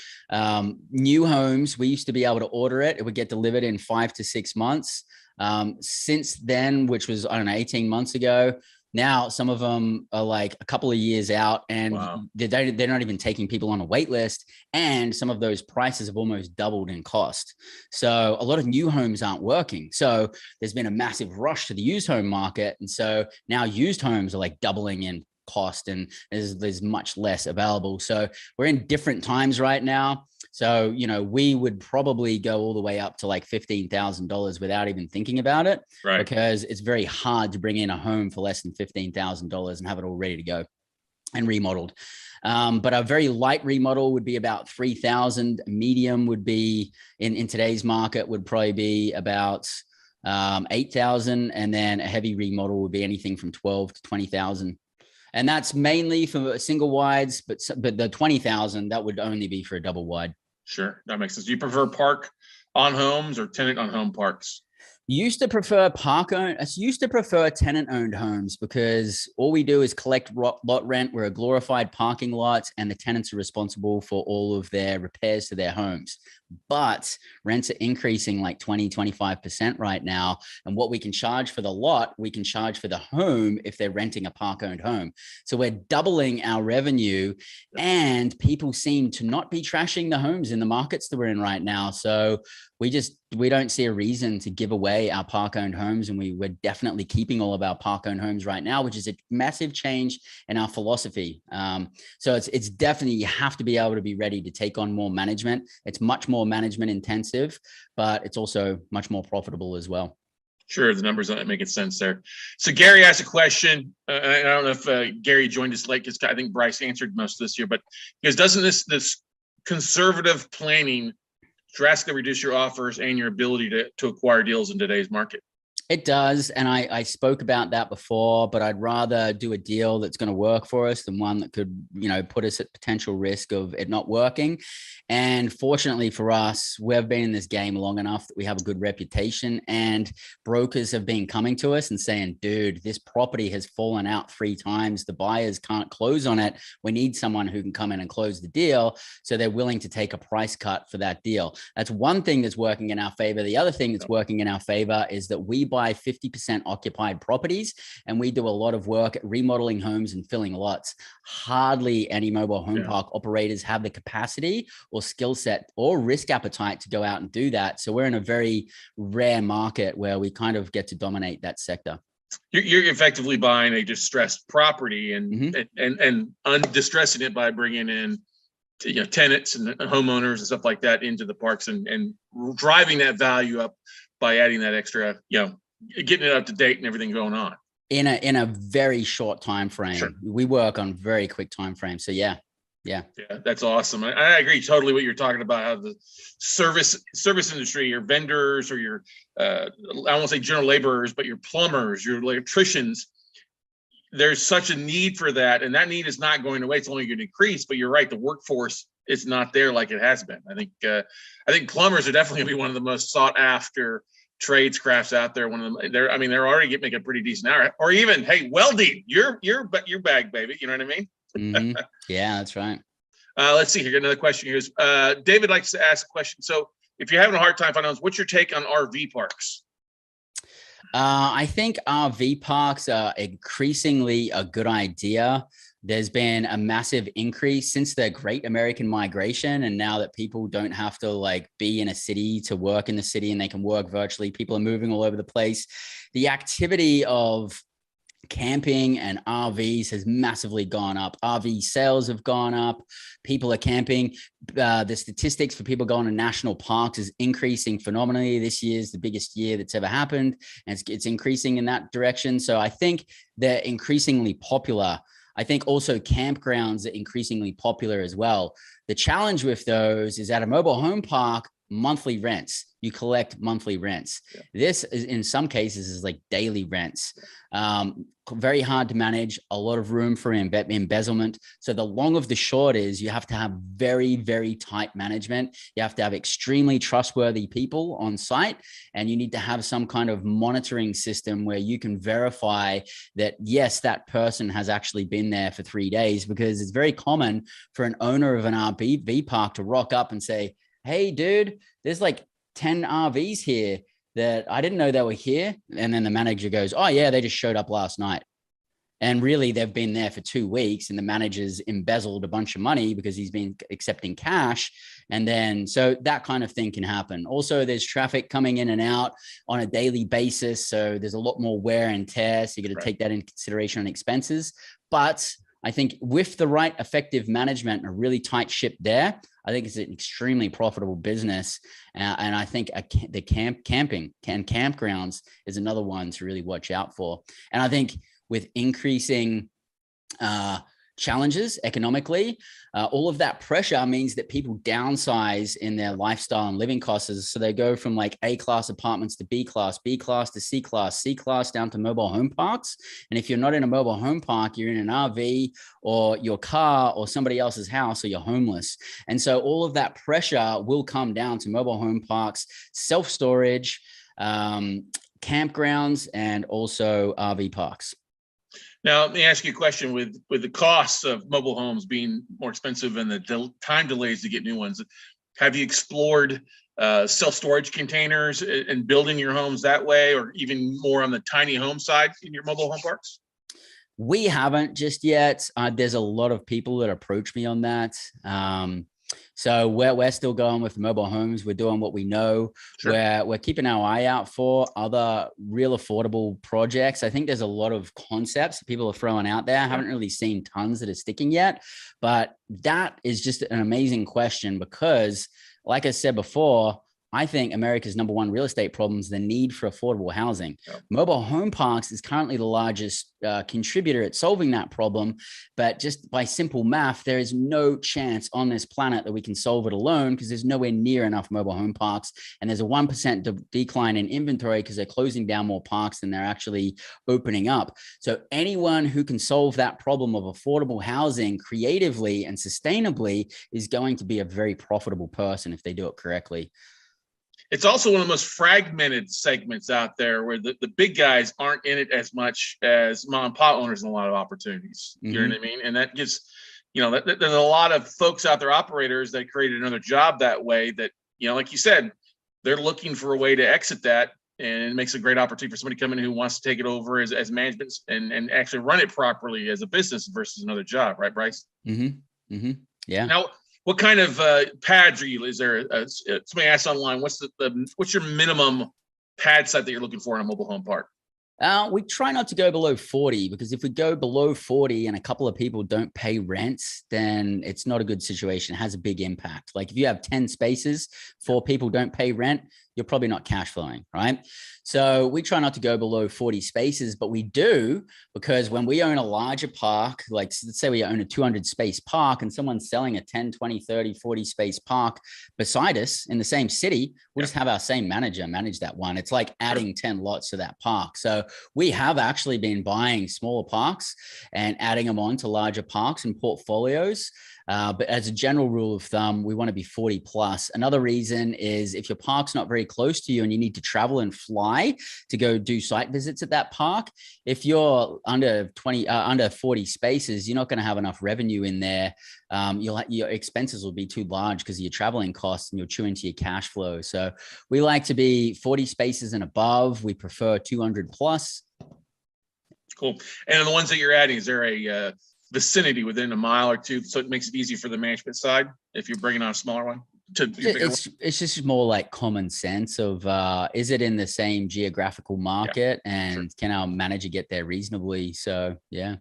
new homes, we used to be able to order it. It would get delivered in 5 to 6 months. Since then, which was, 18 months ago, now some of them are like a couple of years out, and wow, they're not even taking people on a wait list. And some of those prices have almost doubled in cost. So a lot of new homes aren't working. So there's been a massive rush to the used home market. And so now used homes are like doubling in cost, and there's much less available. So we're in different times right now. So, we would probably go all the way up to like $15,000 without even thinking about it, right? Because it's very hard to bring in a home for less than $15,000 and have it all ready to go and remodeled. But a very light remodel would be about 3,000. Medium would be in today's market would probably be about 8,000. And then a heavy remodel would be anything from 12 to 20,000. And that's mainly for single wides, but the 20,000, that would only be for a double wide. Sure, that makes sense. Do you prefer park on homes or tenant on home parks? Used to prefer tenant owned homes, because all we do is collect lot rent. We're a glorified parking lot, and the tenants are responsible for all of their repairs to their homes. But rents are increasing like 20-25% right now. And what we can charge for the lot, we can charge for the home if they're renting a park owned home. So we're doubling our revenue, and people seem to not be trashing the homes in the markets that we're in right now. So we don't see a reason to give away our park owned homes. And we're definitely keeping all of our park owned homes right now, which is a massive change in our philosophy. So it's definitely, you have to be able to be ready to take on more management. It's much more management intensive, but it's also much more profitable as well. Sure, the numbers aren't making sense there. So Gary asked a question. I don't know if Gary joined us late because I think Bryce answered most of this here, but because doesn't this conservative planning drastically reduce your offers and your ability to acquire deals in today's market? It does. And I spoke about that before, but I'd rather do a deal that's going to work for us than one that could, put us at potential risk of it not working. And fortunately for us, we've been in this game long enough that we have a good reputation, and brokers have been coming to us and saying, dude, this property has fallen out 3 times. The buyers can't close on it. We need someone who can come in and close the deal. So they're willing to take a price cut for that deal. That's one thing that's working in our favor. The other thing that's working in our favor is that we buy 50% occupied properties, and we do a lot of work at remodeling homes and filling lots. Hardly any mobile home park operators have the capacity or skill set or risk appetite to go out and do that. So we're in a very rare market where we kind of get to dominate that sector. You're effectively buying a distressed property and undistressing it by bringing in tenants and homeowners and stuff like that into the parks and driving that value up by adding that extra, getting it up to date and everything going on in a very short time frame. Sure. We work on very quick time frames. So yeah, that's awesome. I agree totally what you're talking about, how the service industry, your vendors or your I won't say general laborers, but your plumbers, your electricians, there's such a need for that, and that need is not going away. It's only going to increase. But you're right, the workforce is not there like it has been. I think plumbers are definitely going to be one of the most sought after trades crafts out there. One of them, they're already making a pretty decent hour. Or even, hey, welding, your bag, baby. You know what I mean? Mm-hmm. Yeah, that's right. Let's see here. Another question here is David likes to ask a question. So if you're having a hard time finding, what's your take on RV parks? I think RV parks are increasingly a good idea. There's been a massive increase since the Great American Migration. And now that people don't have to be in a city to work in the city and they can work virtually, people are moving all over the place. The activity of camping and RVs has massively gone up. RV sales have gone up. People are camping. The statistics for people going to national parks is increasing phenomenally. This year is the biggest year that's ever happened, and it's increasing in that direction. So I think they're increasingly popular. I think also campgrounds are increasingly popular as well. The challenge with those is at a mobile home park, monthly rents. You collect monthly rents. Yeah. This is in some cases is like daily rents. Very hard to manage, a lot of room for embezzlement. So the long of the short is you have to have very, very tight management. You have to have extremely trustworthy people on site, and you need to have some kind of monitoring system where you can verify that, yes, that person has actually been there for 3 days, because it's very common for an owner of an RV park to rock up and say, hey, dude, there's 10 RVs here that I didn't know they were here. And then the manager goes, oh yeah, they just showed up last night. And really they've been there for 2 weeks, and the manager's embezzled a bunch of money because he's been accepting cash. And then, so that kind of thing can happen. Also, there's traffic coming in and out on a daily basis. So there's a lot more wear and tear. So you got to take that into consideration on expenses. But I think with the right effective management and a really tight ship there, I think it's an extremely profitable business. And I think the camping and campgrounds is another one to really watch out for. And I think with increasing challenges economically, all of that pressure means that people downsize in their lifestyle and living costs. So they go from A-class apartments to B-class, B-class to C-class, C-class down to mobile home parks. And if you're not in a mobile home park, you're in an RV or your car or somebody else's house, or you're homeless. And so all of that pressure will come down to mobile home parks, self-storage, campgrounds, and also RV parks. Now, let me ask you a question. With the costs of mobile homes being more expensive and the time delays to get new ones, have you explored self-storage containers and building your homes that way, or even more on the tiny home side in your mobile home parks? We haven't just yet. There's a lot of people that approach me on that. So we're still going with the mobile homes. We're doing what we know. Sure. We're keeping our eye out for other real affordable projects. I think there's a lot of concepts that people are throwing out there. I haven't really seen tons that are sticking yet, but that is just an amazing question, because like I said before, I think America's #1 real estate problem is the need for affordable housing. Yep. Mobile home parks is currently the largest contributor at solving that problem. But just by simple math, there is no chance on this planet that we can solve it alone, because there's nowhere near enough mobile home parks. And there's a 1% decline in inventory because they're closing down more parks than they're actually opening up. So anyone who can solve that problem of affordable housing creatively and sustainably is going to be a very profitable person if they do it correctly. It's also one of the most fragmented segments out there, where the big guys aren't in it as much as mom and pop owners in a lot of opportunities. You know what I mean? And that gives, there's a lot of folks out there, operators, that created another job that way, that, like you said, they're looking for a way to exit that. And it makes a great opportunity for somebody coming in who wants to take it over as management and actually run it properly as a business versus another job. Right, Bryce? Yeah. Now, what kind of pads are you? Is there somebody asked online, what's your minimum pad set that you're looking for in a mobile home park? We try not to go below 40, because if we go below 40 and a couple of people don't pay rents, then it's not a good situation. It has a big impact. Like if you have 10 spaces, 4 people don't pay rent, you're probably not cash flowing, right? So we try not to go below 40 spaces, but we do, because when we own a larger park, like let's say we own a 200 space park and someone's selling a 10, 20, 30, 40 space park beside us in the same city, we'll just have our same manager manage that one. It's like adding 10 lots to that park. So we have actually been buying smaller parks and adding them on to larger parks and portfolios. But as a general rule of thumb, we want to be 40 plus. Another reason is if your park's not very close to you and you need to travel and fly to go do site visits at that park, if you're under 40 spaces, you're not going to have enough revenue in there. Your expenses will be too large because of your traveling costs, and you'll chew into your cash flow. So we like to be 40 spaces and above. We prefer 200 plus. Cool. And the ones that you're adding, is there a vicinity within a mile or two, so it makes it easy for the management side if you're bringing on a smaller one? It's just more like common sense of is it in the same geographical market, and can our manager get there reasonably? So yeah.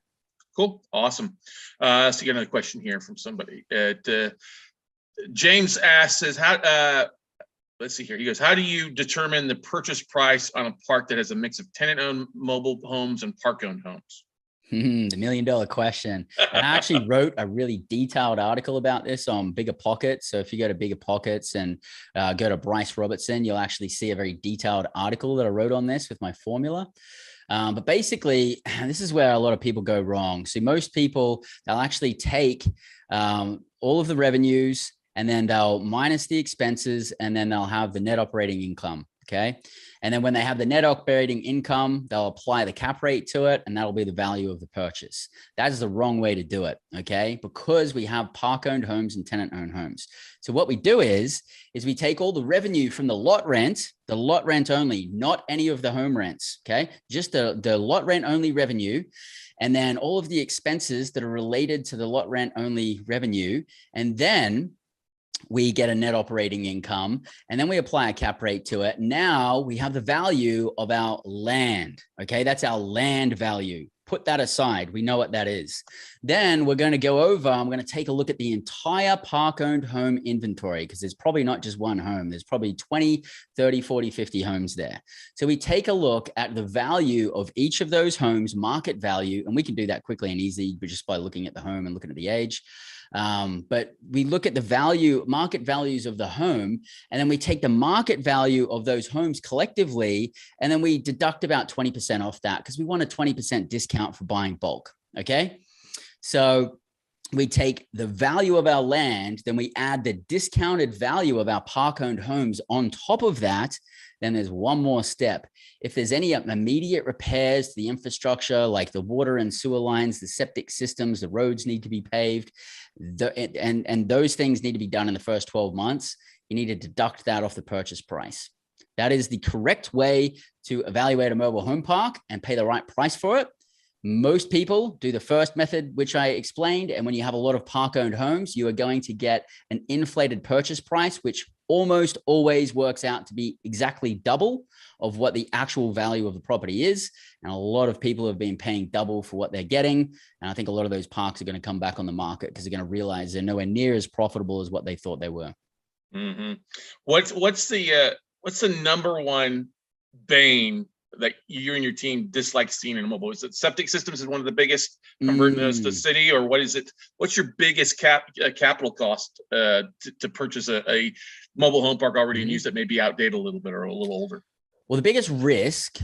Cool. Awesome. Let's see, another question here from somebody. James says, let's see here. He goes, how do you determine the purchase price on a park that has a mix of tenant-owned mobile homes and park-owned homes? The $1 million question. And I actually wrote a really detailed article about this on Bigger Pockets. So if you go to Bigger Pockets and go to Bryce Robertson, you'll actually see a very detailed article that I wrote on this with my formula. But basically, this is where a lot of people go wrong. So most people, they'll actually take all of the revenues, and then they'll minus the expenses, and then they'll have the net operating income. Okay. And then when they have the net operating income, they'll apply the cap rate to it, and that'll be the value of the purchase. That is the wrong way to do it. Okay. Because we have park owned homes and tenant owned homes. So what we do is we take all the revenue from the lot rent only, not any of the home rents. Okay. Just the lot rent only revenue. And then all of the expenses that are related to the lot rent only revenue. And then we get a net operating income, and then we apply a cap rate to it. Now we have the value of our land. Okay. That's our land value. Put that aside. We know what that is. Then we're going to go over, I'm going to take a look at the entire park owned home inventory, because there's probably not just one home. There's probably 20, 30, 40, 50 homes there. So we take a look at the value of each of those homes, market value, and we can do that quickly and easy just by looking at the home and looking at the age. But we look at the market values of the home, and then we take the market value of those homes collectively, and then we deduct about 20% off that, because we want a 20% discount for buying bulk. Okay. So we take the value of our land, then we add the discounted value of our park owned homes on top of that. Then there's one more step. If there's any immediate repairs to the infrastructure, like the water and sewer lines, the septic systems, the roads need to be paved, and those things need to be done in the first 12 months, you need to deduct that off the purchase price. That is the correct way to evaluate a mobile home park and pay the right price for it. Most people do the first method, which I explained. And when you have a lot of park owned homes, you are going to get an inflated purchase price, which almost always works out to be exactly double of what the actual value of the property is. And a lot of people have been paying double for what they're getting. And I think a lot of those parks are going to come back on the market because they're going to realize they're nowhere near as profitable as what they thought they were. Mm-hmm. What's the number one bane that you and your team dislike seeing in a mobile? Is it septic systems is one of the biggest, converting those to the city, or what is it? What's your biggest capital cost to purchase a mobile home park already in use that may be outdated a little bit or a little older? Well, the biggest risk,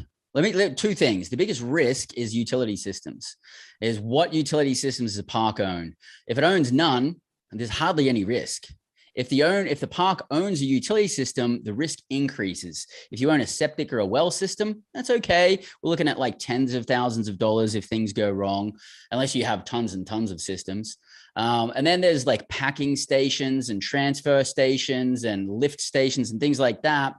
two things. The biggest risk is utility systems. Is what utility systems does a park own? If it owns none, there's hardly any risk. If the park owns a utility system, the risk increases. If you own a septic or a well system, that's okay. We're looking at like tens of thousands of dollars if things go wrong, unless you have tons and tons of systems. And then there's like packing stations and transfer stations and lift stations and things like that.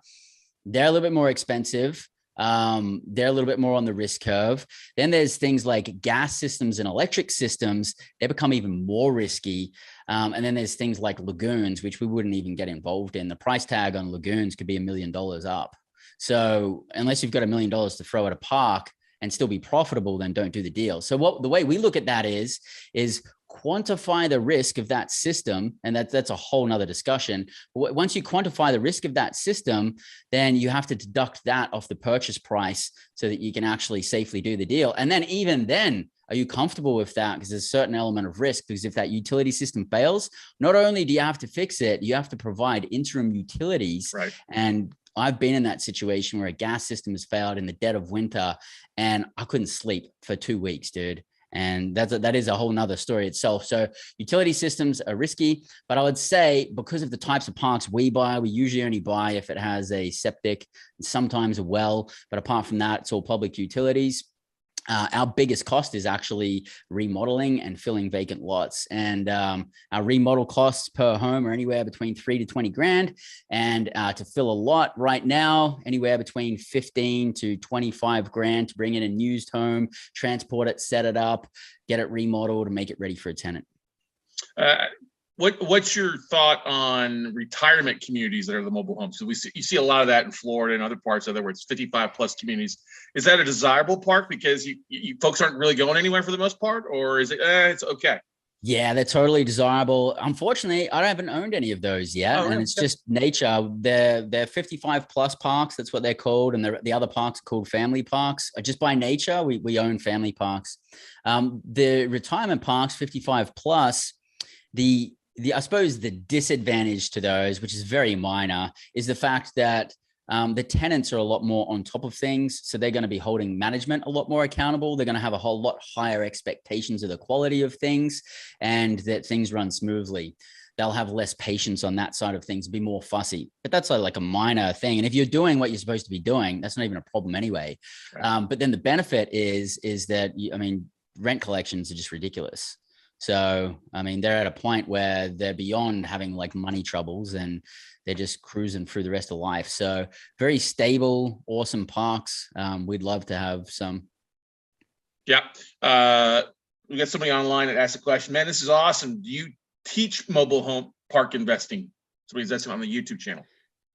They're a little bit more expensive. They're a little bit more on the risk curve. Then there's things like gas systems and electric systems. They become even more risky. And then there's things like lagoons, which we wouldn't even get involved in. The price tag on lagoons could be $1 million up. So unless you've got $1 million to throw at a park and still be profitable, then don't do the deal. So the way we look at that is quantify the risk of that system. And that's a whole nother discussion. Once you quantify the risk of that system, then you have to deduct that off the purchase price so that you can actually safely do the deal. And then even then, are you comfortable with that? Because there's a certain element of risk, because if that utility system fails, not only do you have to fix it, you have to provide interim utilities. Right. And I've been in that situation where a gas system has failed in the dead of winter and I couldn't sleep for 2 weeks, dude. And that is a whole nother story itself. So utility systems are risky, but I would say because of the types of parks we buy, we usually only buy if it has a septic, sometimes a well, but apart from that, it's all public utilities. Our biggest cost is actually remodeling and filling vacant lots. And our remodel costs per home are anywhere between 3 to 20 grand. And to fill a lot right now, anywhere between 15 to 25 grand to bring in a used home, transport it, set it up, get it remodeled, and make it ready for a tenant. What's your thought on retirement communities that are the mobile homes? So you see a lot of that in Florida and other parts, where it's 55 plus communities. Is that a desirable park because you folks aren't really going anywhere for the most part, or is it it's okay? Yeah, they're totally desirable. Unfortunately, I haven't owned any of those yet, and it's just nature. They're 55 plus parks. That's what they're called, and the other parks are called family parks. Just by nature, we own family parks. The retirement parks, 55 plus, I suppose the disadvantage to those, which is very minor, is the fact that the tenants are a lot more on top of things. So they're going to be holding management a lot more accountable. They're going to have a whole lot higher expectations of the quality of things and that things run smoothly. They'll have less patience on that side of things, be more fussy. But that's like a minor thing. And if you're doing what you're supposed to be doing, that's not even a problem anyway. Right. But then the benefit is that, rent collections are just ridiculous. So, they're at a point where they're beyond having like money troubles and they're just cruising through the rest of life. So very stable, awesome parks. We'd love to have some. Yeah. We got somebody online that asked a question, man, this is awesome. Do you teach mobile home park investing? Somebody's asking on the YouTube channel.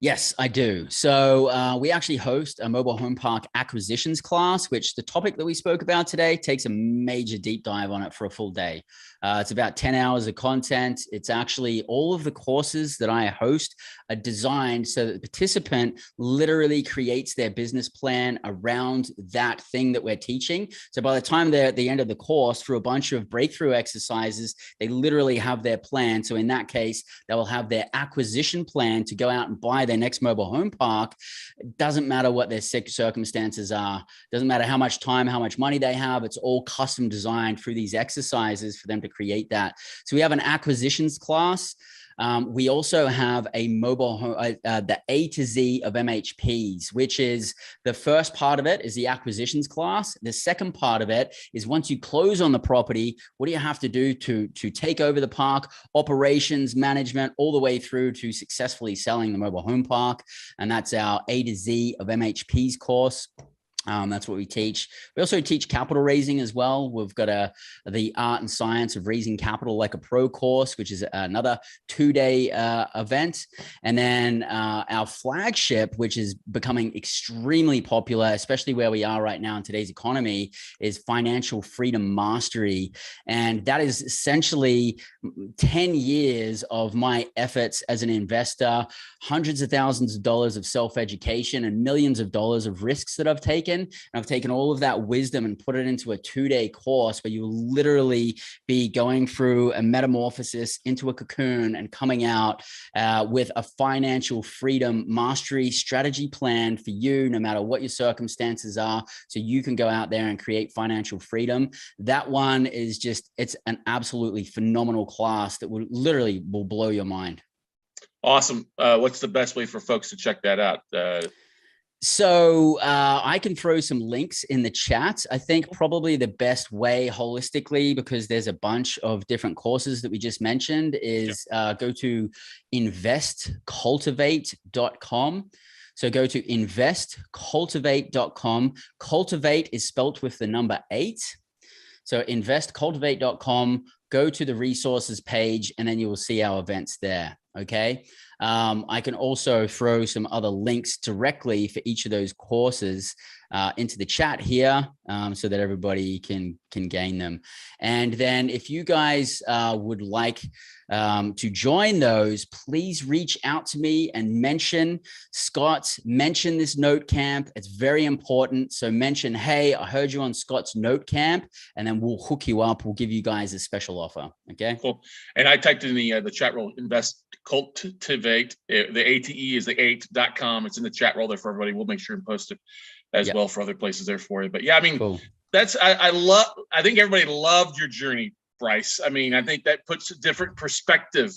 Yes, I do. So we actually host a mobile home park acquisitions class, which the topic that we spoke about today takes a major deep dive on it for a full day. It's about 10 hours of content. It's actually all of the courses that I host are designed so that the participant literally creates their business plan around that thing that we're teaching. So by the time they're at the end of the course, through a bunch of breakthrough exercises, they literally have their plan. So in that case, they will have their acquisition plan to go out and buy their next mobile home park. It doesn't matter what their circumstances are. Doesn't matter how much time, how much money they have. It's all custom designed through these exercises for them to create that. So we have an acquisitions class. We also have a mobile home, the A to Z of MHPs, which is the first part of it is the acquisitions class. The second part of it is once you close on the property, what do you have to do to take over the park, operations, management, all the way through to successfully selling the mobile home park. And that's our A to Z of MHPs course. That's what we teach. We also teach capital raising as well. We've got the art and science of raising capital like a pro course, which is another 2-day event. And then our flagship, which is becoming extremely popular, especially where we are right now in today's economy, is Financial Freedom Mastery. And that is essentially 10 years of my efforts as an investor, hundreds of thousands of dollars of self-education, and millions of dollars of risks that I've taken. And I've taken all of that wisdom and put it into a 2-day course where you will literally be going through a metamorphosis into a cocoon and coming out with a financial freedom mastery strategy plan for you, no matter what your circumstances are, so you can go out there and create financial freedom. That one is just, it's an absolutely phenomenal class that will blow your mind. Awesome. What's the best way for folks to check that out? So I can throw some links in the chat. I think probably the best way holistically, because there's a bunch of different courses that we just mentioned, is go to investcultivate.com. So go to investcultivate.com. Cultivate is spelt with the number 8. So investcultivate.com, go to the resources page, and then you will see our events there. Okay. I can also throw some other links directly for each of those courses into the chat here, so that everybody can gain them. And then if you guys would like to join those, please reach out to me and mention this note camp. It's very important. So mention, hey, I heard you on Scott's note camp, and then we'll hook you up. We'll give you guys a special offer. Okay. Cool. And I typed in the chat roll, invest cultivate. The ATE is the 8.com. It's in the chat roll there for everybody. We'll make sure and post it as well for other places there for you. But yeah, I mean, cool. I think everybody loved your journey, Bryce. I mean, I think that puts a different perspective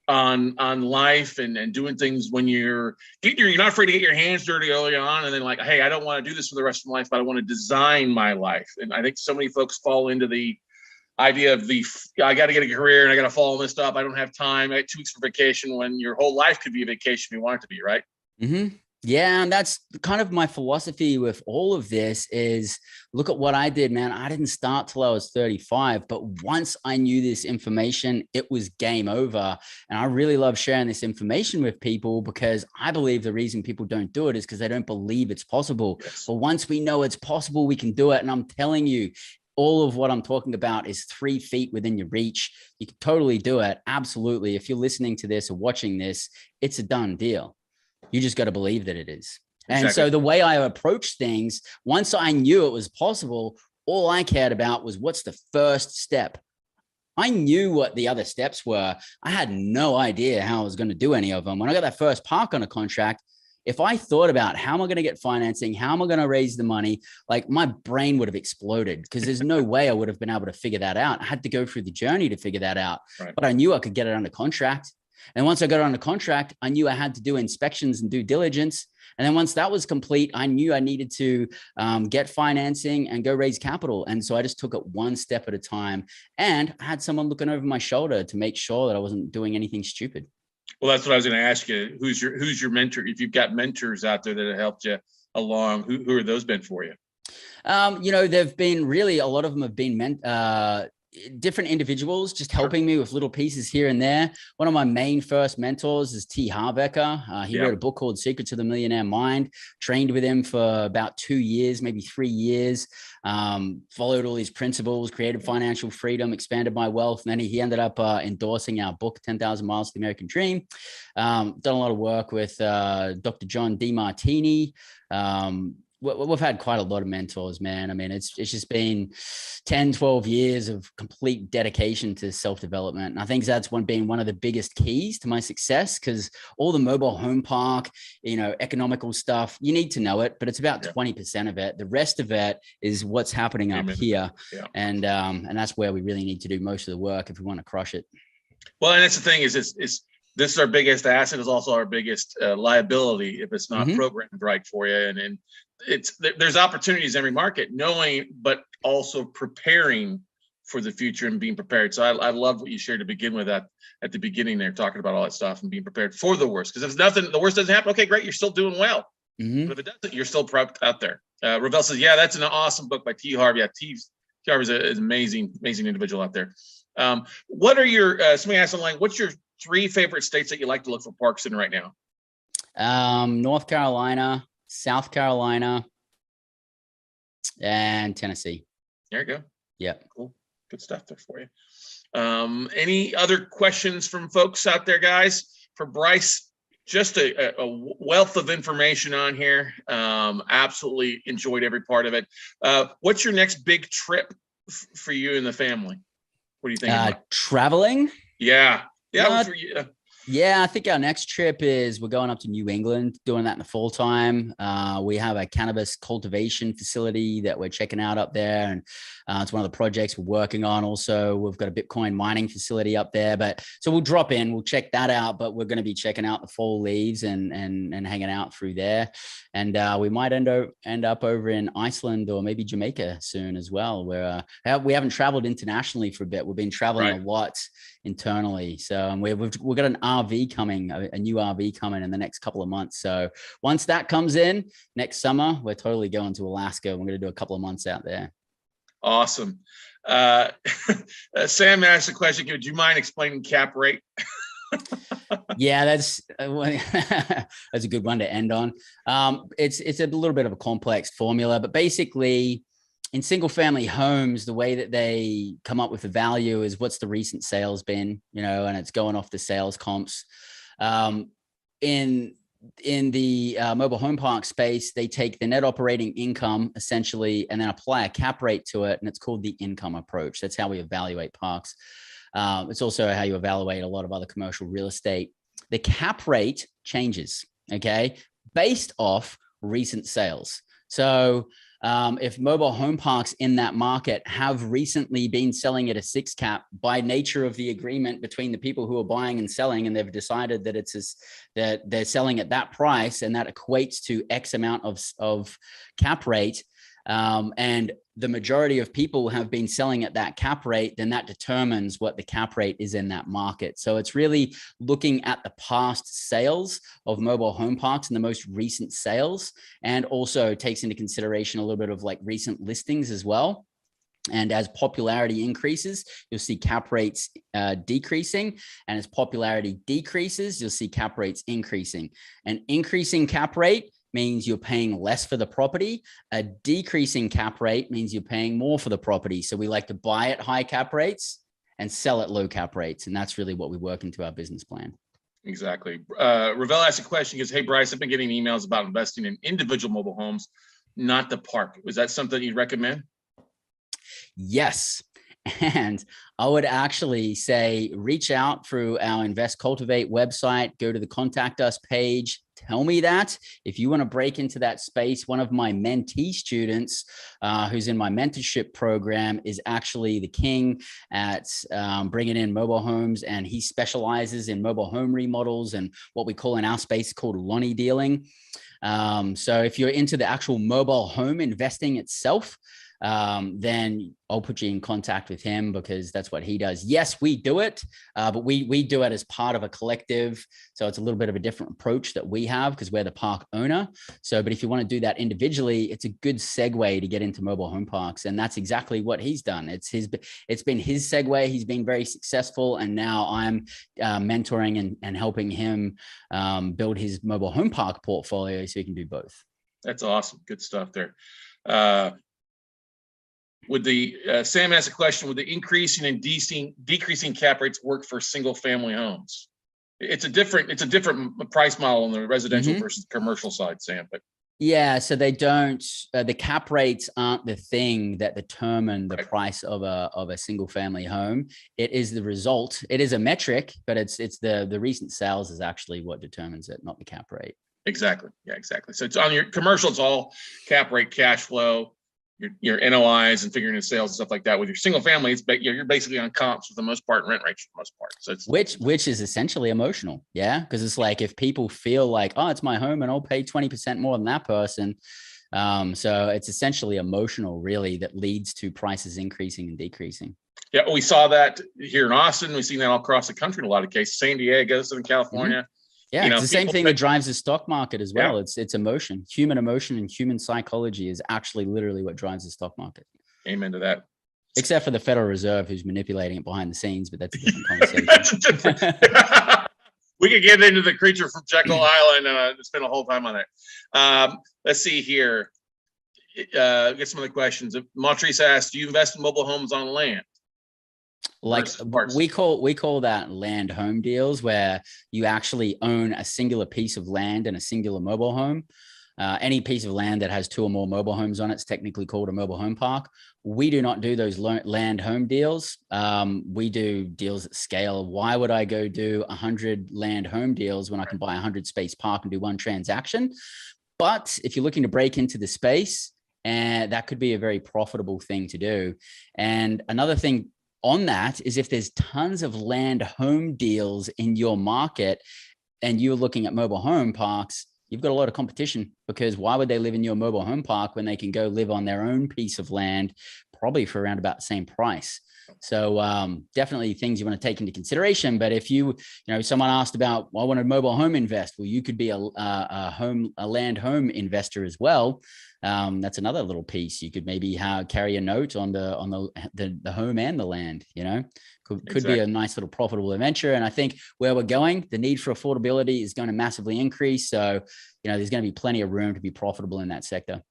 on life and doing things when you're not afraid to get your hands dirty early on, and then like, hey, I don't want to do this for the rest of my life, but I want to design my life. And I think so many folks fall into the idea of I got to get a career and I got to follow this stuff. I don't have time. I had 2 weeks for vacation, when your whole life could be a vacation if you want it to be, right? Mm-hmm. Yeah. And that's kind of my philosophy with all of this is, look at what I did, man. I didn't start till I was 35, but once I knew this information, it was game over. And I really love sharing this information with people, because I believe the reason people don't do it is because they don't believe it's possible. Yes. But once we know it's possible, we can do it. And I'm telling you, all of what I'm talking about is 3 feet within your reach. You can totally do it. Absolutely. If you're listening to this or watching this, it's a done deal. You just got to believe that it is. Exactly. And so the way I approach things, once I knew it was possible, all I cared about was, what's the first step? I knew what the other steps were. I had no idea how I was going to do any of them. When I got that first park on a contract, if I thought about how am I going to get financing, how am I going to raise the money, like my brain would have exploded, because there's no way I would have been able to figure that out. I had to go through the journey to figure that out. Right. But I knew I could get it under contract. And once I got it under contract, I knew I had to do inspections and due diligence. And then once that was complete, I knew I needed to get financing and go raise capital. And so I just took it one step at a time. And I had someone looking over my shoulder to make sure that I wasn't doing anything stupid. Well, that's what I was going to ask you. Who's your mentor? If you've got mentors out there that have helped you along, who are those been for you? They've been really, a lot of them have been different individuals just helping me with little pieces here and there. One of my main first mentors is T. Harbecker. He wrote a book called Secrets of the Millionaire Mind. Trained with him for about 2 years, maybe 3 years. Followed all his principles, created financial freedom, expanded my wealth. And then he ended up endorsing our book, 10,000 Miles to the American Dream. Done a lot of work with Dr. John DeMartini. We've had quite a lot of mentors, man. I mean, it's just been 10, 12 years of complete dedication to self-development. And I think that's been one of the biggest keys to my success, because all the mobile home park, economical stuff, you need to know it, but it's about 20% of it. The rest of it is what's happening up here. Yeah. And that's where we really need to do most of the work if we want to crush it. Well, and that's the thing is this is our biggest asset, is also our biggest liability if it's not programmed right for you. And there's opportunities in every market, knowing, but also preparing for the future and being prepared. So I love what you shared to begin with at the beginning there, talking about all that stuff and being prepared for the worst. Because if the worst doesn't happen, okay, great, you're still doing well. But if it doesn't, you're still prepped out there. Ravel says, yeah, that's an awesome book by T. Harvey. Yeah, T. Harvey is an amazing individual out there. What are your, somebody asked online, what's your 3 favorite states that you like to look for parks in right now? North Carolina, South Carolina, and Tennessee. There you go. Yeah. Cool. Good stuff there for you. Any other questions from folks out there, guys? For Bryce, just a wealth of information on here. Absolutely enjoyed every part of it. What's your next big trip for you and the family? What do you think? Traveling? Yeah. Yeah, I think our next trip is we're going up to New England, doing that in the fall time. We have a cannabis cultivation facility that we're checking out up there. And it's one of the projects we're working on. Also, we've got a Bitcoin mining facility up there. So we'll drop in, we'll check that out, but we're going to be checking out the fall leaves and hanging out through there. And we might end up over in Iceland or maybe Jamaica soon as well, where we haven't traveled internationally for a bit. We've been traveling a lot internally. So we've got an RV coming, a new RV coming in the next couple of months. So once that comes in next summer, we're totally going to Alaska. We're going to do a couple of months out there. Awesome. Sam asked a question. Do you mind explaining cap rate? Yeah, that's a good one to end on. It's a little bit of a complex formula, but basically in single family homes, the way that they come up with the value is what's the recent sales been, and it's going off the sales comps. In the mobile home park space, they take the net operating income essentially and then apply a cap rate to it. And it's called the income approach. That's how we evaluate parks. It's also how you evaluate a lot of other commercial real estate. The cap rate changes, okay, based off recent sales. So if mobile home parks in that market have recently been selling at a 6 cap by nature of the agreement between the people who are buying and selling, and they've decided that that they're selling at that price, and that equates to X amount of cap rate, and the majority of people have been selling at that cap rate, then that determines what the cap rate is in that market. So it's really looking at the past sales of mobile home parks and the most recent sales, and also takes into consideration a little bit of like recent listings as well. And as popularity increases, you'll see cap rates decreasing. And as popularity decreases, you'll see cap rates increasing. An increasing cap rate means you're paying less for the property. A decreasing cap rate means you're paying more for the property. So we like to buy at high cap rates and sell at low cap rates. And that's really what we work into our business plan. Exactly. Ravel asked a question. He goes, hey, Bryce, I've been getting emails about investing in individual mobile homes, not the park. Was that something you'd recommend? Yes. And I would actually say reach out through our Invest Cultivate website, go to the contact us page. Tell me that if you want to break into that space. One of my mentee students who's in my mentorship program is actually the king at bringing in mobile homes, and he specializes in mobile home remodels and what we call in our space called Lonnie dealing. So if you're into the actual mobile home investing itself, then I'll put you in contact with him, because that's what he does. Yes, we do it, but we do it as part of a collective. So it's a little bit of a different approach that we have because we're the park owner. So, but if you want to do that individually, it's a good segue to get into mobile home parks. And that's exactly what he's done. It's been his segue. He's been very successful. And now I'm mentoring and helping him build his mobile home park portfolio so he can do both. That's awesome. Good stuff there. Would the Sam asked a question, would the increasing and decreasing cap rates work for single family homes? It's a different price model on the residential versus commercial side, Sam. But yeah, so they don't, the cap rates aren't the thing that determine the price of a single family home. It is the result. It is a metric, but it's the recent sales is actually what determines it, not the cap rate. Exactly. Yeah, exactly. So it's on your commercial, it's all cap rate, cash flow, your NOIs and figuring in sales and stuff like that. With your single family, you're basically on comps for the most part, and rent rates for the most part. So it's which is essentially emotional, yeah, because it's like if people feel like, oh, it's my home and I'll pay 20% more than that person. So it's essentially emotional, really, that leads to prices increasing and decreasing. Yeah, we saw that here in Austin. We've seen that all across the country in a lot of cases. San Diego, Southern California. Yeah, it's the same thing that drives the stock market as well. Yeah. It's emotion, human emotion, and human psychology is actually literally what drives the stock market. Amen to that. Except for the Federal Reserve, who's manipulating it behind the scenes, but that's a different conversation. We could get into the creature from Jekyll Island and spend a whole time on it. Let's see here. Get some of the questions. Montrese asked, do you invest in mobile homes on land? Like we call that land home deals, where you actually own a singular piece of land and a singular mobile home. Any piece of land that has 2 or more mobile homes on it is technically called a mobile home park. We do not do those land home deals. We do deals at scale. Why would I go do 100 land home deals when I can buy a 100 space park and do one transaction? But if you're looking to break into the space, and that could be a very profitable thing to do. And another thing on that is, if there's tons of land home deals in your market and you're looking at mobile home parks, you've got a lot of competition, because why would they live in your mobile home park when they can go live on their own piece of land, probably for around about the same price? So definitely things you want to take into consideration. But if someone asked about, well, I want a mobile home invest, well, you could be a land home investor as well. That's another little piece. You could maybe carry a note on the home and the land. Could be a nice little profitable venture. And I think where we're going, the need for affordability is going to massively increase. So there's going to be plenty of room to be profitable in that sector.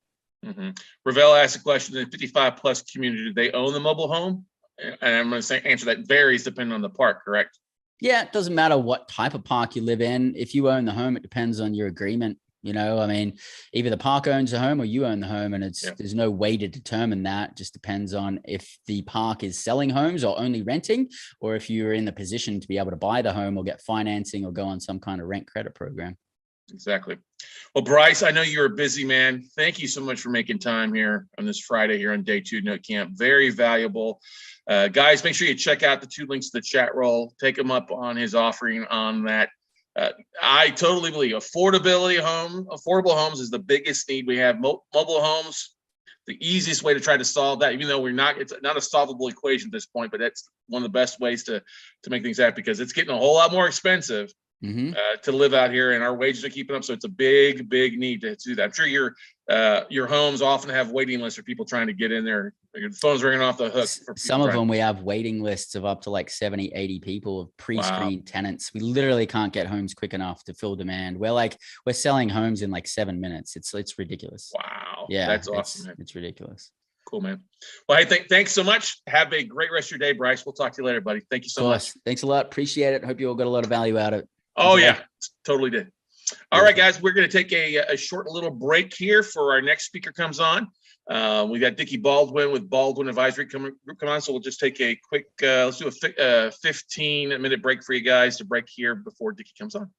Mm-hmm. Ravel asked a question: in the 55 plus community, do they own the mobile home? And I'm going to answer that varies depending on the park, correct? Yeah, it doesn't matter what type of park you live in. If you own the home, it depends on your agreement. Either the park owns the home or you own the home, and there's no way to determine that. It just depends on if the park is selling homes or only renting, or if you're in the position to be able to buy the home or get financing or go on some kind of rent credit program. Exactly. Well, Bryce, I know you're a busy man. Thank you so much for making time here on this Friday here on day 2 Note Camp. Very valuable. Guys, make sure you check out the 2 links to the chat roll. Take him up on his offering on that. I totally believe affordable homes is the biggest need we have. Mobile homes, the easiest way to try to solve that, even though it's not a solvable equation at this point, but that's one of the best ways to make things happen, because it's getting a whole lot more expensive to live out here, and our wages are keeping up. So it's a big need to do that. I'm sure your homes often have waiting lists for people trying to get in there. Your phone's ringing off the hook. Some of them, we have waiting lists of up to like 70, 80 people of pre-screened tenants. We literally can't get homes quick enough to fill demand. We're selling homes in like 7 minutes. It's ridiculous. Wow. Yeah, that's awesome, man. It's ridiculous. Cool, man. Well, hey, thanks so much. Have a great rest of your day, Bryce. We'll talk to you later, buddy. Thank you so much. Thanks a lot. Appreciate it. Hope you all got a lot of value out of it. Oh, yeah, totally did. All right, guys, we're going to take a short little break here for our next speaker comes on. We got Dickie Baldwin with Baldwin Advisory Group come on. So we'll just take a quick, let's do a 15-minute break for you guys to break here before Dickie comes on.